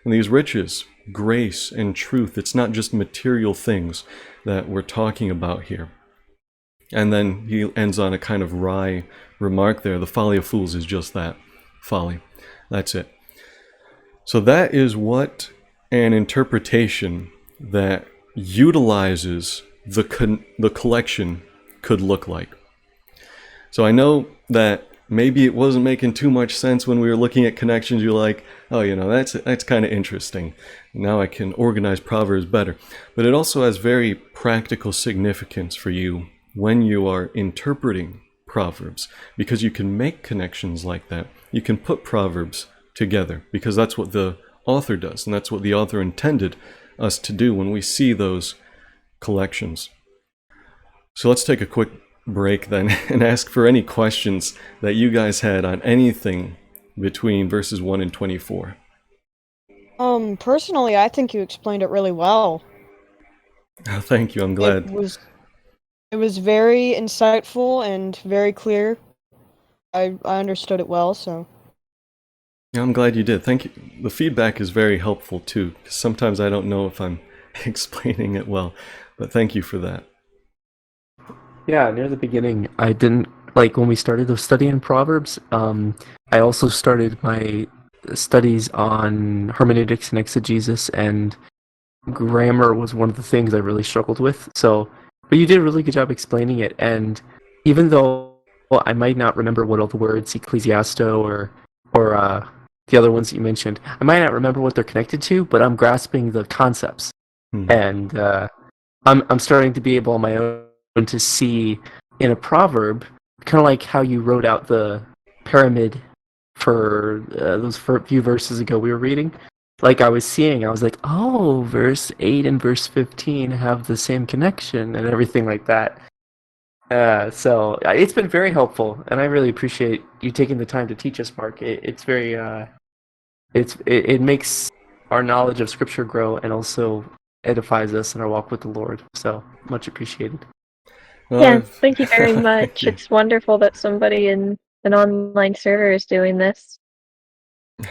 And these riches, grace and truth, it's not just material things that we're talking about here. And then he ends on a kind of wry remark there. The folly of fools is just that, folly. That's it. So that is what an interpretation that utilizes the collection could look like. So I know that maybe it wasn't making too much sense when we were looking at connections. You're like, oh, that's kind of interesting. Now I can organize Proverbs better. But it also has very practical significance for you when you are interpreting Proverbs, because you can make connections like that. You can put Proverbs together, because that's what the author does, and that's what the author intended us to do when we see those collections. So let's take a quick break then and ask for any questions that you guys had on anything between verses 1 and 24. Personally, I think you explained it really well. Oh, thank you. I'm glad. It was very insightful and very clear. I understood it well, so. Yeah, I'm glad you did. Thank you. The feedback is very helpful too, because sometimes I don't know if I'm explaining it well, but thank you for that. Yeah, near the beginning, I didn't, like when we started the study in Proverbs, I also started my studies on hermeneutics and exegesis, and grammar was one of the things I really struggled with. So, but you did a really good job explaining it, and even though I might not remember what all the words, ecclesiasto or the other ones that you mentioned, I might not remember what they're connected to, but I'm grasping the concepts, and I'm starting to be able on my own to see in a proverb, kind of like how you wrote out the pyramid for those few verses ago we were reading. Like I was like, oh, verse 8 and verse 15 have the same connection and everything like that. So it's been very helpful, and I really appreciate you taking the time to teach us, Mark. It's very, it makes our knowledge of Scripture grow, and also edifies us in our walk with the Lord. So much appreciated. Yeah, thank you very much. It's wonderful that somebody in an online server is doing this.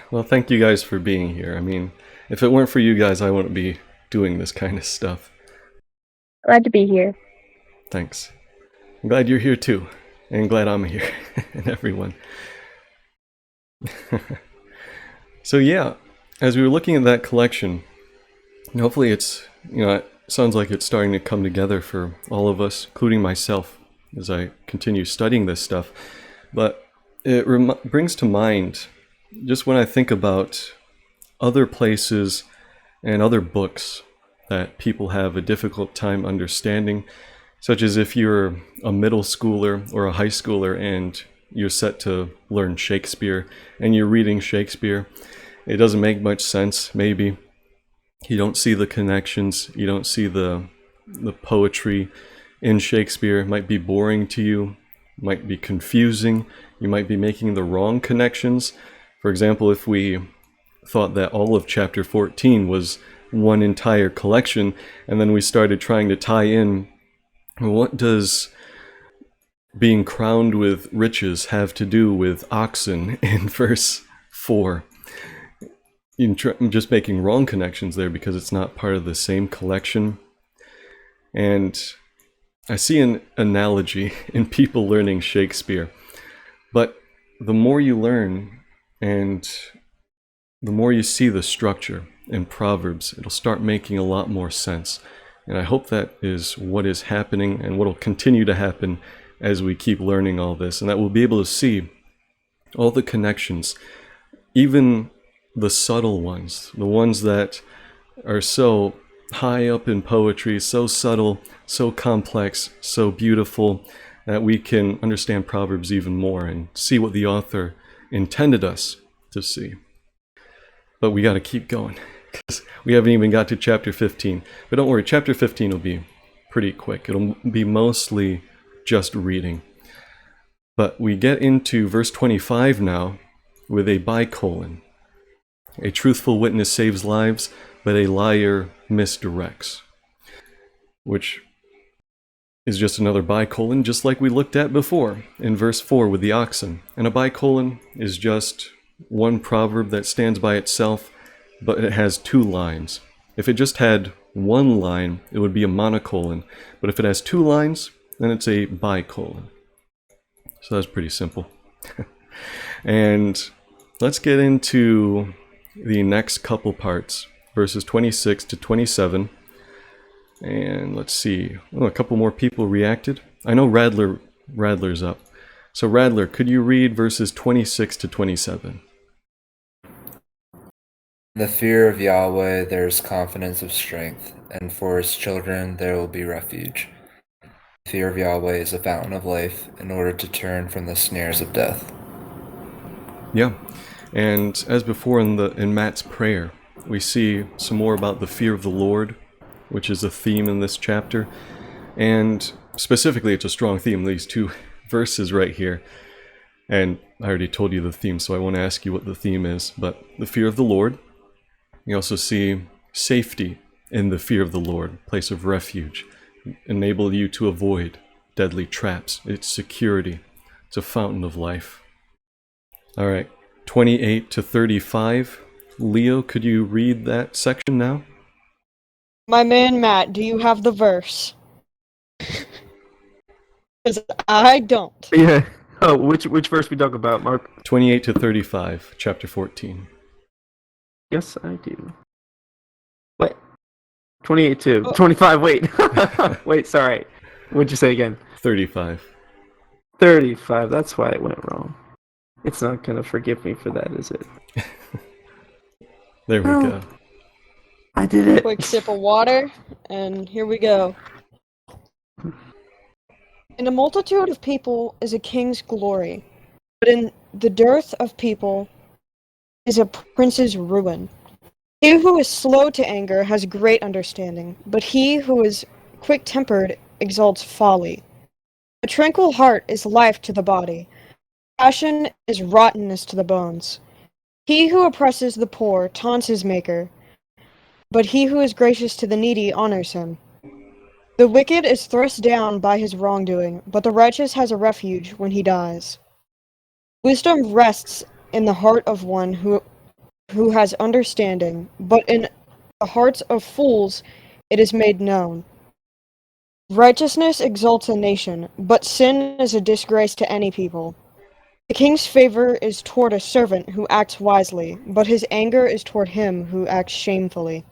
Well, thank you guys for being here. I mean, if it weren't for you guys, I wouldn't be doing this kind of stuff. Glad to be here. Thanks. I'm glad you're here too, and glad I'm here, and everyone. So yeah, as we were looking at that collection, and hopefully it's, it sounds like it's starting to come together for all of us, including myself, as I continue studying this stuff. But it brings to mind, just when I think about other places and other books that people have a difficult time understanding, such as if you're a middle schooler or a high schooler and you're set to learn Shakespeare and you're reading Shakespeare. It doesn't make much sense, maybe. You don't see the connections, you don't see the poetry in Shakespeare. It might be boring to you, might be confusing, you might be making the wrong connections. For example, if we thought that all of chapter 14 was one entire collection, and then we started trying to tie in, what does being crowned with riches have to do with oxen in verse 4? I'm just making wrong connections there because it's not part of the same collection. And I see an analogy in people learning Shakespeare. But the more you learn and the more you see the structure in Proverbs, it'll start making a lot more sense. And I hope that is what is happening and what will continue to happen as we keep learning all this, and that we'll be able to see all the connections, even the subtle ones, the ones that are so high up in poetry, so subtle, so complex, so beautiful, that we can understand Proverbs even more and see what the author intended us to see. But we got to keep going, because we haven't even got to chapter 15. But don't worry, chapter 15 will be pretty quick. It'll be mostly just reading. But we get into verse 25 now with a bicolon. A truthful witness saves lives, but a liar misdirects. Which is just another bicolon, just like we looked at before in verse 4 with the oxen. And a bicolon is just one proverb that stands by itself, but it has two lines. If it just had one line, it would be a monocolon. But if it has two lines, then it's a bicolon. So that's pretty simple. And let's get into the next couple parts, verses 26 to 27. And let's see. Oh, a couple more people reacted. I know Radler's up. So Radler, could you read verses 26 to 27? In the fear of Yahweh there is confidence of strength, and for his children there will be refuge. The fear of Yahweh is a fountain of life, in order to turn from the snares of death. Yeah, and as before in Matt's prayer, we see some more about the fear of the Lord, which is a theme in this chapter. And specifically, it's a strong theme, these two verses right here. And I already told you the theme, so I won't ask you what the theme is. But the fear of the Lord. You also see safety in the fear of the Lord, place of refuge, enable you to avoid deadly traps. It's security. It's a fountain of life. All right, 28 to 35. Leo, could you read that section now? My man Matt, do you have the verse? Because I don't. Yeah. Oh, which verse we talk about, Mark? 28 to 35, chapter 14. Yes, I do. What? 28 to 25. Wait. Wait, sorry. What'd you say again? 35. 35. That's why it went wrong. It's not going to forgive me for that, is it? There we go. I did it. Quick sip of water, and here we go. In a multitude of people is a king's glory, but in the dearth of people is a prince's ruin. He who is slow to anger has great understanding, but he who is quick-tempered exalts folly. A tranquil heart is life to the body. Passion is rottenness to the bones. He who oppresses the poor taunts his maker, but he who is gracious to the needy honors him. The wicked is thrust down by his wrongdoing, but the righteous has a refuge when he dies. Wisdom rests in the heart of one who has understanding, but in the hearts of fools it is made known. Righteousness exalts a nation, but sin is a disgrace to any people. The king's favor is toward a servant who acts wisely, but his anger is toward him who acts shamefully.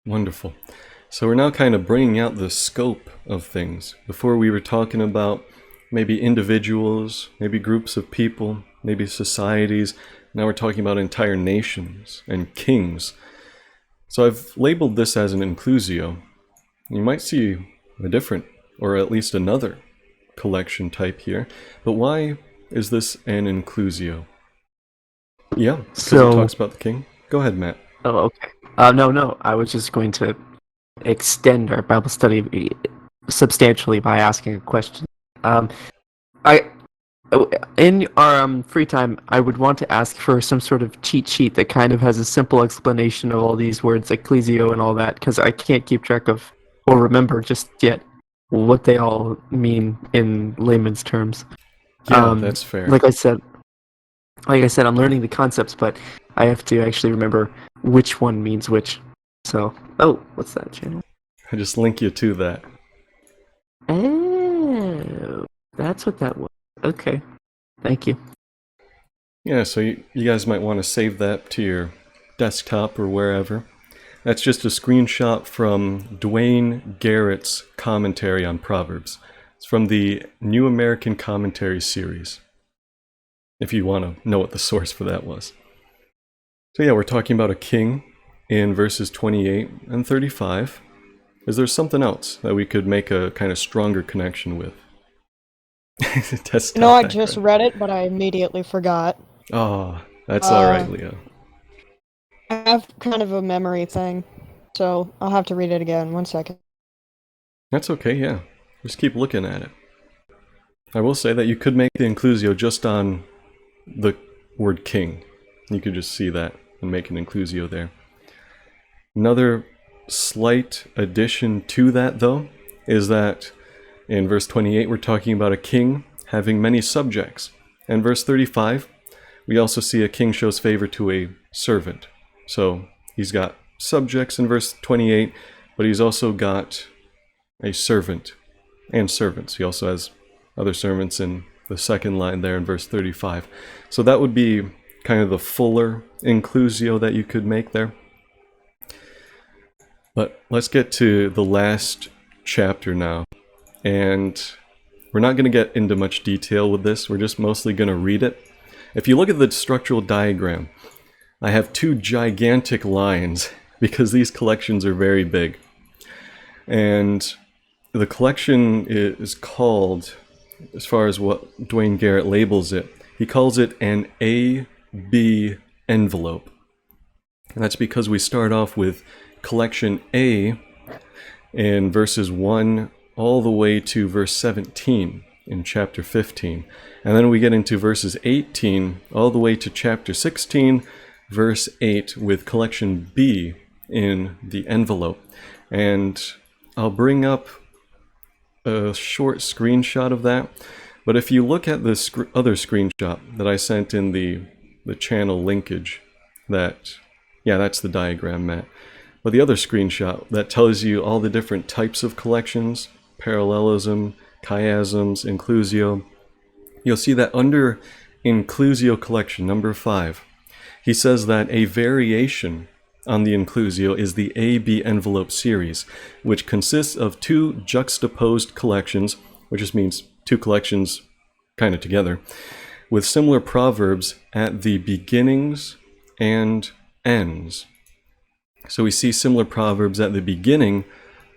Wonderful. So we're now kind of bringing out the scope of things. Before we were talking about maybe individuals, maybe groups of people, maybe societies. Now we're talking about entire nations and kings. So I've labeled this as an inclusio. You might see a different, or at least another, collection type here. But why is this an inclusio? Yeah, because it talks about the king. Go ahead, Matt. Oh, okay. No. I was just going to extend our Bible study substantially by asking a question. In our free time, I would want to ask for some sort of cheat sheet that kind of has a simple explanation of all these words, ecclesio and all that, because I can't keep track of or remember just yet what they all mean in layman's terms. Yeah, that's fair. Like I said, I'm learning the concepts, but I have to actually remember which one means which. So, what's that channel? I just link you to that. Oh, that's what that was. Okay, thank you. Yeah, so you guys might want to save that to your desktop or wherever. That's just a screenshot from Dwayne Garrett's commentary on Proverbs. It's from the New American Commentary series, if you want to know what the source for that was. So yeah, we're talking about a king in verses 28 and 35. Is there something else that we could make a kind of stronger connection with? No, I just read it, but I immediately forgot. Oh, that's alright, Leo. I have kind of a memory thing, so I'll have to read it again. 1 second. That's okay, yeah. Just keep looking at it. I will say that you could make the inclusio just on the word king. You could just see that and make an inclusio there. Another slight addition to that, though, is that in verse 28 we're talking about a king having many subjects. And verse 35, we also see a king shows favor to a servant. So he's got subjects in verse 28, but he's also got a servant and servants. He also has other servants in the second line there in verse 35. So that would be kind of the fuller inclusio that you could make there. But let's get to the last chapter now. And we're not going to get into much detail with this. We're just mostly going to read it. If you look at the structural diagram, I have two gigantic lines because these collections are very big. And the collection is called, as far as what Dwayne Garrett labels it, he calls it an A-B envelope. And that's because we start off with collection A in verses 1 all the way to verse 17 in chapter 15. And then we get into verses 18 all the way to chapter 16, verse 8, with collection B in the envelope. And I'll bring up a short screenshot of that. But if you look at this other screenshot that I sent in the channel linkage, that's the diagram, Matt. But the other screenshot that tells you all the different types of collections, parallelism, chiasms, inclusio, you'll see that under inclusio collection number 5, he says that a variation on the inclusio is the AB envelope series, which consists of two juxtaposed collections, which just means two collections kind of together, with similar proverbs at the beginnings and ends. So we see similar proverbs at the beginning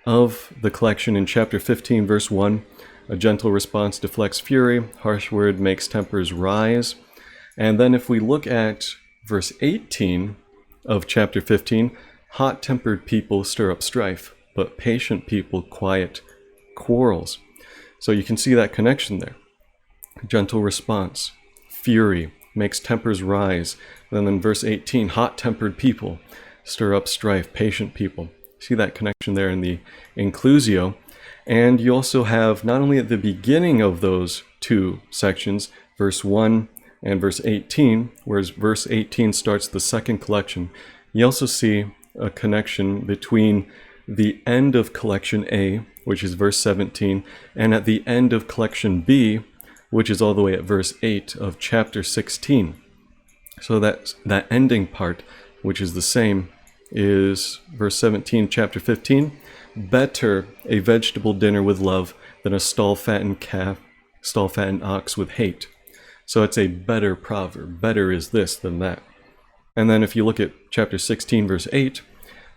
of the collection in chapter 15, verse 1. A gentle response deflects fury, harsh word makes tempers rise. And then if we look at verse 18 of chapter 15, hot-tempered people stir up strife, but patient people quiet quarrels. So you can see that connection there. Gentle response, fury makes tempers rise. Then in verse 18, hot-tempered people stir up strife, patient people. See that connection there in the inclusio. And you also have, not only at the beginning of those two sections, verse 1 and verse 18, whereas verse 18 starts the second collection, you also see a connection between the end of collection A, which is verse 17, and at the end of collection B, which is all the way at verse 8 of chapter 16. So that ending part, which is the same, is verse 17, chapter 15. Better a vegetable dinner with love than a stall-fattened ox with hate. So it's a better proverb. Better is this than that. And then if you look at chapter 16, verse 8,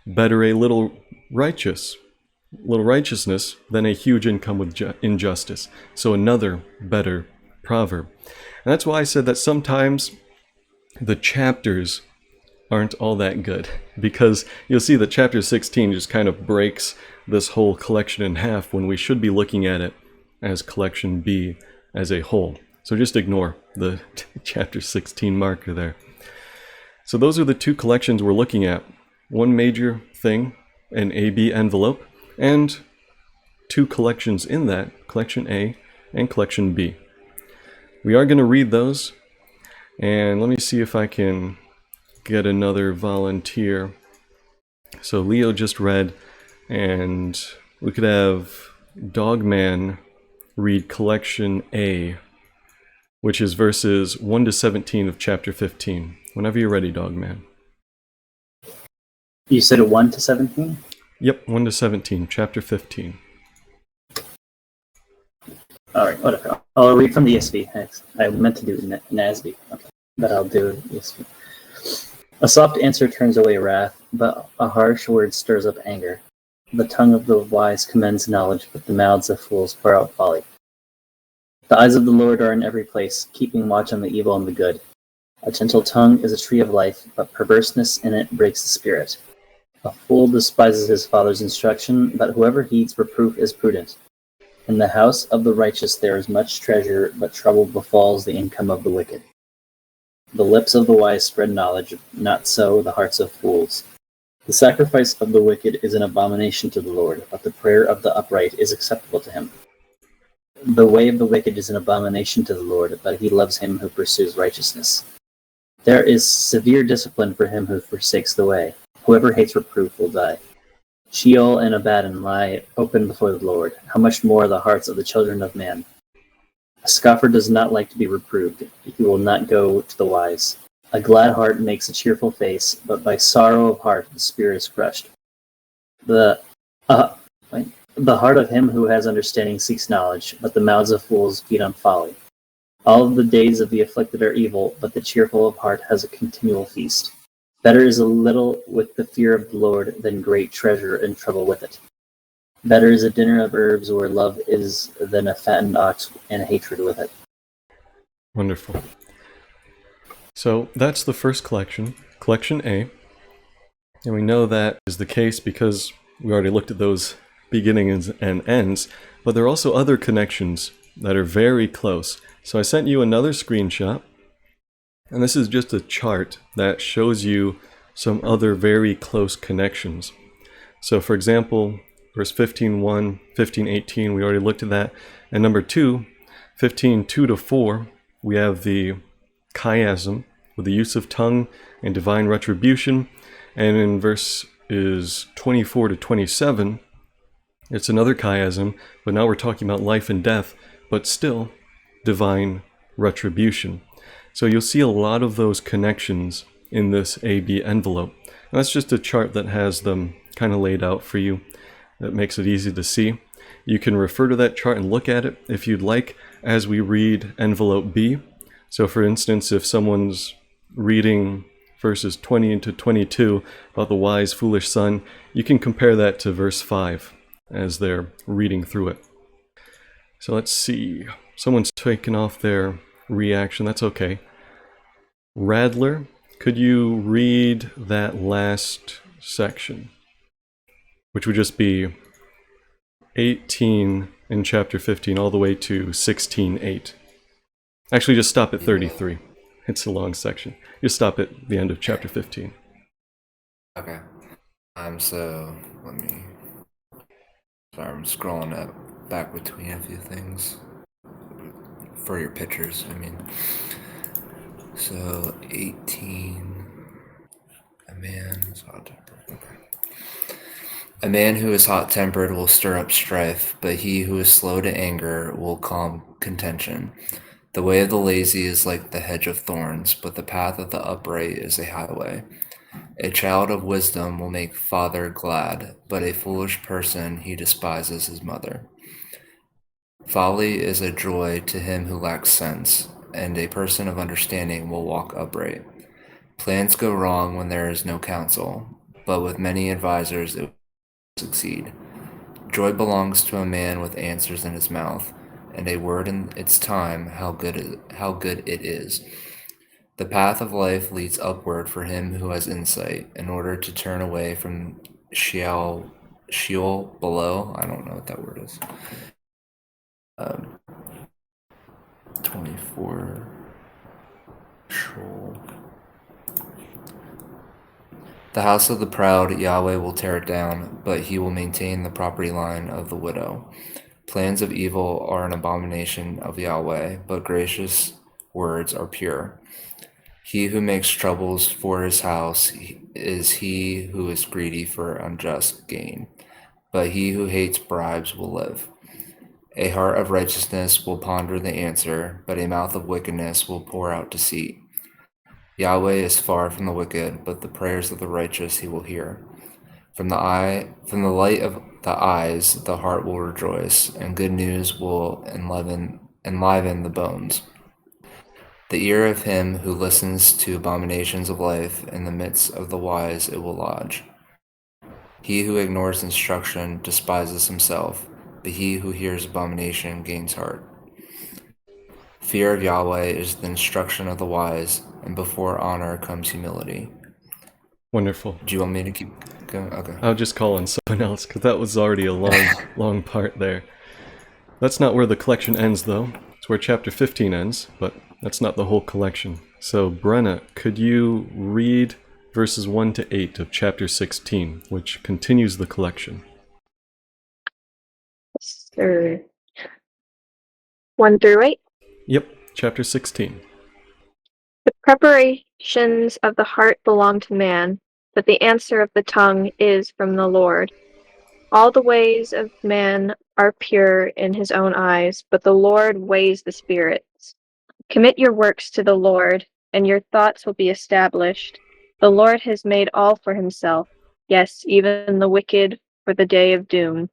better a little righteousness than a huge income with injustice. So another better proverb. And that's why I said that sometimes the chapters aren't all that good, because you'll see that chapter 16 just kind of breaks this whole collection in half when we should be looking at it as collection B as a whole. So just ignore the chapter 16 marker there. So those are the two collections we're looking at. One major thing, an AB envelope, and two collections in that, collection A and collection B. We are going to read those, and let me see if I can get another volunteer. So Leo just read, and we could have Dogman read collection A, which is verses 1 to 17 of chapter 15. Whenever you're ready, Dogman. You said 1 to 17? Yep, 1 to 17, chapter 15. Alright, whatever. I'll read from the ESV next. I meant to do NASB, okay, but I'll do ESV. A soft answer turns away wrath, but a harsh word stirs up anger. The tongue of the wise commends knowledge, but the mouths of fools pour out folly. The eyes of the Lord are in every place, keeping watch on the evil and the good. A gentle tongue is a tree of life, but perverseness in it breaks the spirit. A fool despises his father's instruction, but whoever heeds reproof is prudent. In the house of the righteous there is much treasure, but trouble befalls the income of the wicked. The lips of the wise spread knowledge, not so the hearts of fools. The sacrifice of the wicked is an abomination to the Lord, but the prayer of the upright is acceptable to him. The way of the wicked is an abomination to the Lord, but he loves him who pursues righteousness. There is severe discipline for him who forsakes the way. Whoever hates reproof will die. Sheol and Abaddon lie open before the Lord. How much more the hearts of the children of man? A scoffer does not like to be reproved. He will not go to the wise. A glad heart makes a cheerful face, but by sorrow of heart the spirit is crushed. The heart of him who has understanding seeks knowledge, but the mouths of fools feed on folly. All of the days of the afflicted are evil, but the cheerful of heart has a continual feast. Better is a little with the fear of the Lord than great treasure and trouble with it. Better is a dinner of herbs where love is than a fattened ox and hatred with it. Wonderful. So that's the first collection, collection A. And we know that is the case because we already looked at those beginnings and ends, but there are also other connections that are very close. So I sent you another screenshot, and this is just a chart that shows you some other very close connections. So for example, verse 15:1, 15:18, we already looked at that. And number 2, 15:2 to 4, we have the chiasm with the use of tongue and divine retribution. And in verses 24 to 27, it's another chiasm, but now we're talking about life and death, but still divine retribution. So you'll see a lot of those connections in this AB envelope. And that's just a chart that has them kind of laid out for you. That makes it easy to see. You can refer to that chart and look at it if you'd like as we read envelope B. So for instance, if someone's reading verses 20 into 22 about the wise, foolish son, you can compare that to verse 5 as they're reading through it. So let's see. Someone's taken off their reaction. That's okay. Radler, could you read that last section, which would just be 18 in chapter 15 all the way to 16:8. Actually, just stop at 33. It's a long section. Just stop at the end of chapter 15. Okay. So let me. Sorry, I'm scrolling up back between a few things for your pictures. I mean, so 18. A man is hot-tempered. Okay. A man who is hot-tempered will stir up strife, but he who is slow to anger will calm contention. The way of the lazy is like the hedge of thorns, but the path of the upright is a highway. A child of wisdom will make father glad, but a foolish person he despises his mother. Folly is a joy to him who lacks sense, and a person of understanding will walk upright. Plans go wrong when there is no counsel, but with many advisers it will succeed. Joy belongs to a man with answers in his mouth, and a word in its time, how good it is. The path of life leads upward for him who has insight, in order to turn away from Sheol below. I don't know what that word is. 24. Sheol. The house of the proud Yahweh will tear it down, but he will maintain the property line of the widow. Plans of evil are an abomination of Yahweh, but gracious words are pure. He who makes troubles for his house is he who is greedy for unjust gain, but he who hates bribes will live. A heart of righteousness will ponder the answer, but a mouth of wickedness will pour out deceit. Yahweh is far from the wicked, but the prayers of the righteous he will hear. From the light of the eyes, the heart will rejoice, and good news will enliven the bones. The ear of him who listens to abominations of life, in the midst of the wise it will lodge. He who ignores instruction despises himself, but he who hears abomination gains heart. Fear of Yahweh is the instruction of the wise, and before honor comes humility. Wonderful. Do you want me to keep going? Okay. I'll just call on someone else, because that was already a long part there. That's not where the collection ends, though. It's where chapter 15 ends, but that's not the whole collection. So, Brenna, could you read verses 1 to 8 of chapter 16, which continues the collection? Sure. 1 through 8. Yep, chapter 16. The preparations of the heart belong to man, but the answer of the tongue is from the Lord. All the ways of man are pure in his own eyes, but the Lord weighs the spirits. Commit your works to the Lord, and your thoughts will be established. The Lord has made all for himself, yes, even the wicked for the day of doom.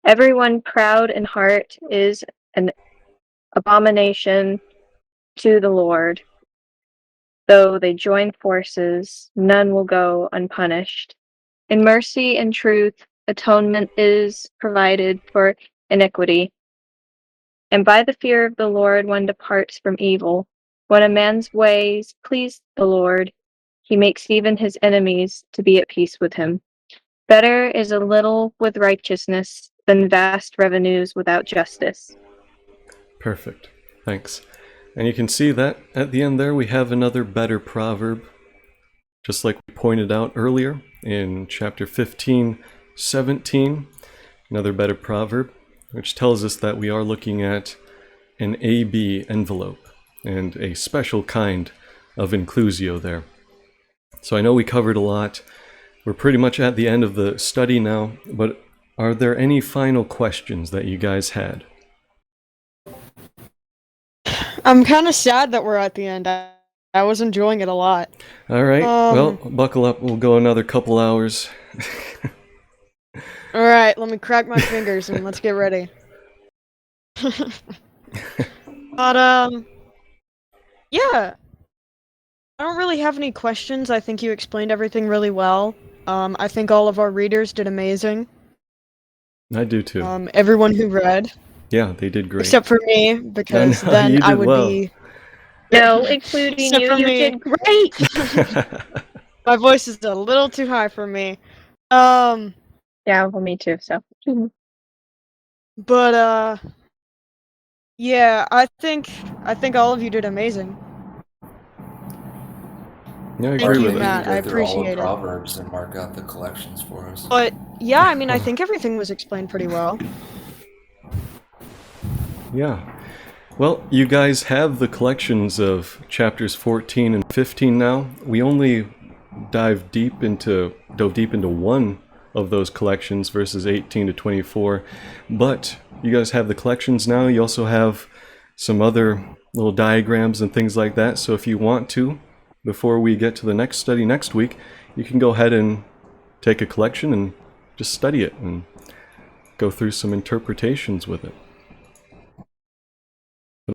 Everyone proud in heart is an abomination to the Lord. Though they join forces, none will go unpunished. In mercy and truth, atonement is provided for iniquity. And by the fear of the Lord, one departs from evil. When a man's ways please the Lord, he makes even his enemies to be at peace with him. Better is a little with righteousness than vast revenues without justice. Perfect. Thanks. And you can see that at the end there we have another better proverb, just like we pointed out earlier in chapter 15:17, another better proverb, which tells us that we are looking at an AB envelope and a special kind of inclusio there. So I know we covered a lot. We're pretty much at the end of the study now, but are there any final questions that you guys had? I'm kind of sad that we're at the end. I was enjoying it a lot. All right, well, buckle up. We'll go another couple hours. All right, let me crack my fingers and let's get ready. But, yeah. I don't really have any questions. I think you explained everything really well. I think all of our readers did amazing. I do too. Everyone who read. Yeah, they did great. Except for me, because then I would be... No, including you, you did great! My voice is a little too high for me. Yeah, well, me too, so... But, yeah, I think all of you did amazing. Yeah, I Thank agree you, with Matt. it. I Go through all appreciate the it. Proverbs and mark out the collections for us. But, yeah, I mean, I think everything was explained pretty well. Yeah. Well, you guys have the collections of chapters 14 and 15 now. We only dove deep into one of those collections, verses 18 to 24. But you guys have the collections now. You also have some other little diagrams and things like that. So if you want to, before we get to the next study next week, you can go ahead and take a collection and just study it and go through some interpretations with it.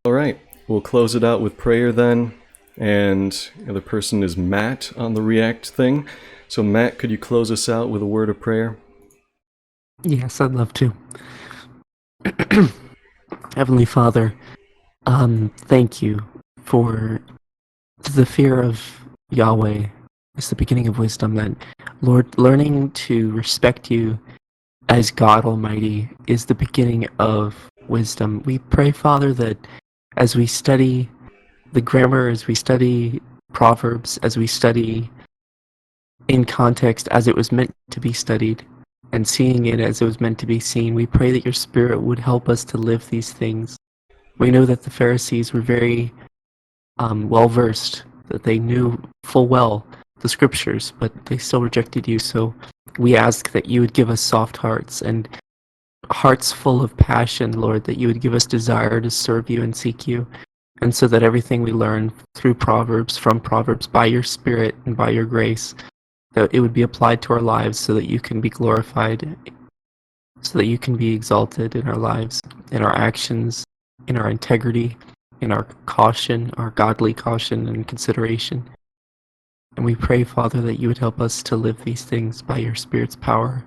All right, we'll close it out with prayer then. And the other person is Matt on the React thing. So Matt, could you close us out with a word of prayer? Yes, I'd love to. Heavenly Father, thank you for the fear of Yahweh is the beginning of wisdom. That, Lord, learning to respect you as God Almighty is the beginning of wisdom. We pray, Father, that as we study the grammar, as we study Proverbs, as we study in context as it was meant to be studied, and seeing it as it was meant to be seen, we pray that your Spirit would help us to live these things. We know that the Pharisees were very well-versed, that they knew full well the Scriptures, but they still rejected you. So we ask that you would give us soft hearts and hearts full of passion, Lord, that you would give us desire to serve you and seek you. And so that everything we learn through Proverbs, from Proverbs, by your Spirit and by your grace, that it would be applied to our lives so that you can be glorified, so that you can be exalted in our lives, in our actions, in our integrity, in our caution, our godly caution and consideration. And we pray, Father, that you would help us to live these things by your Spirit's power.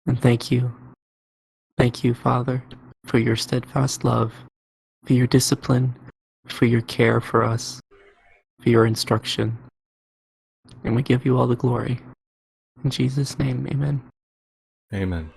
And thank you. Thank you, Father, for your steadfast love, for your discipline, for your care for us, for your instruction. And we give you all the glory. In Jesus' name, amen. Amen.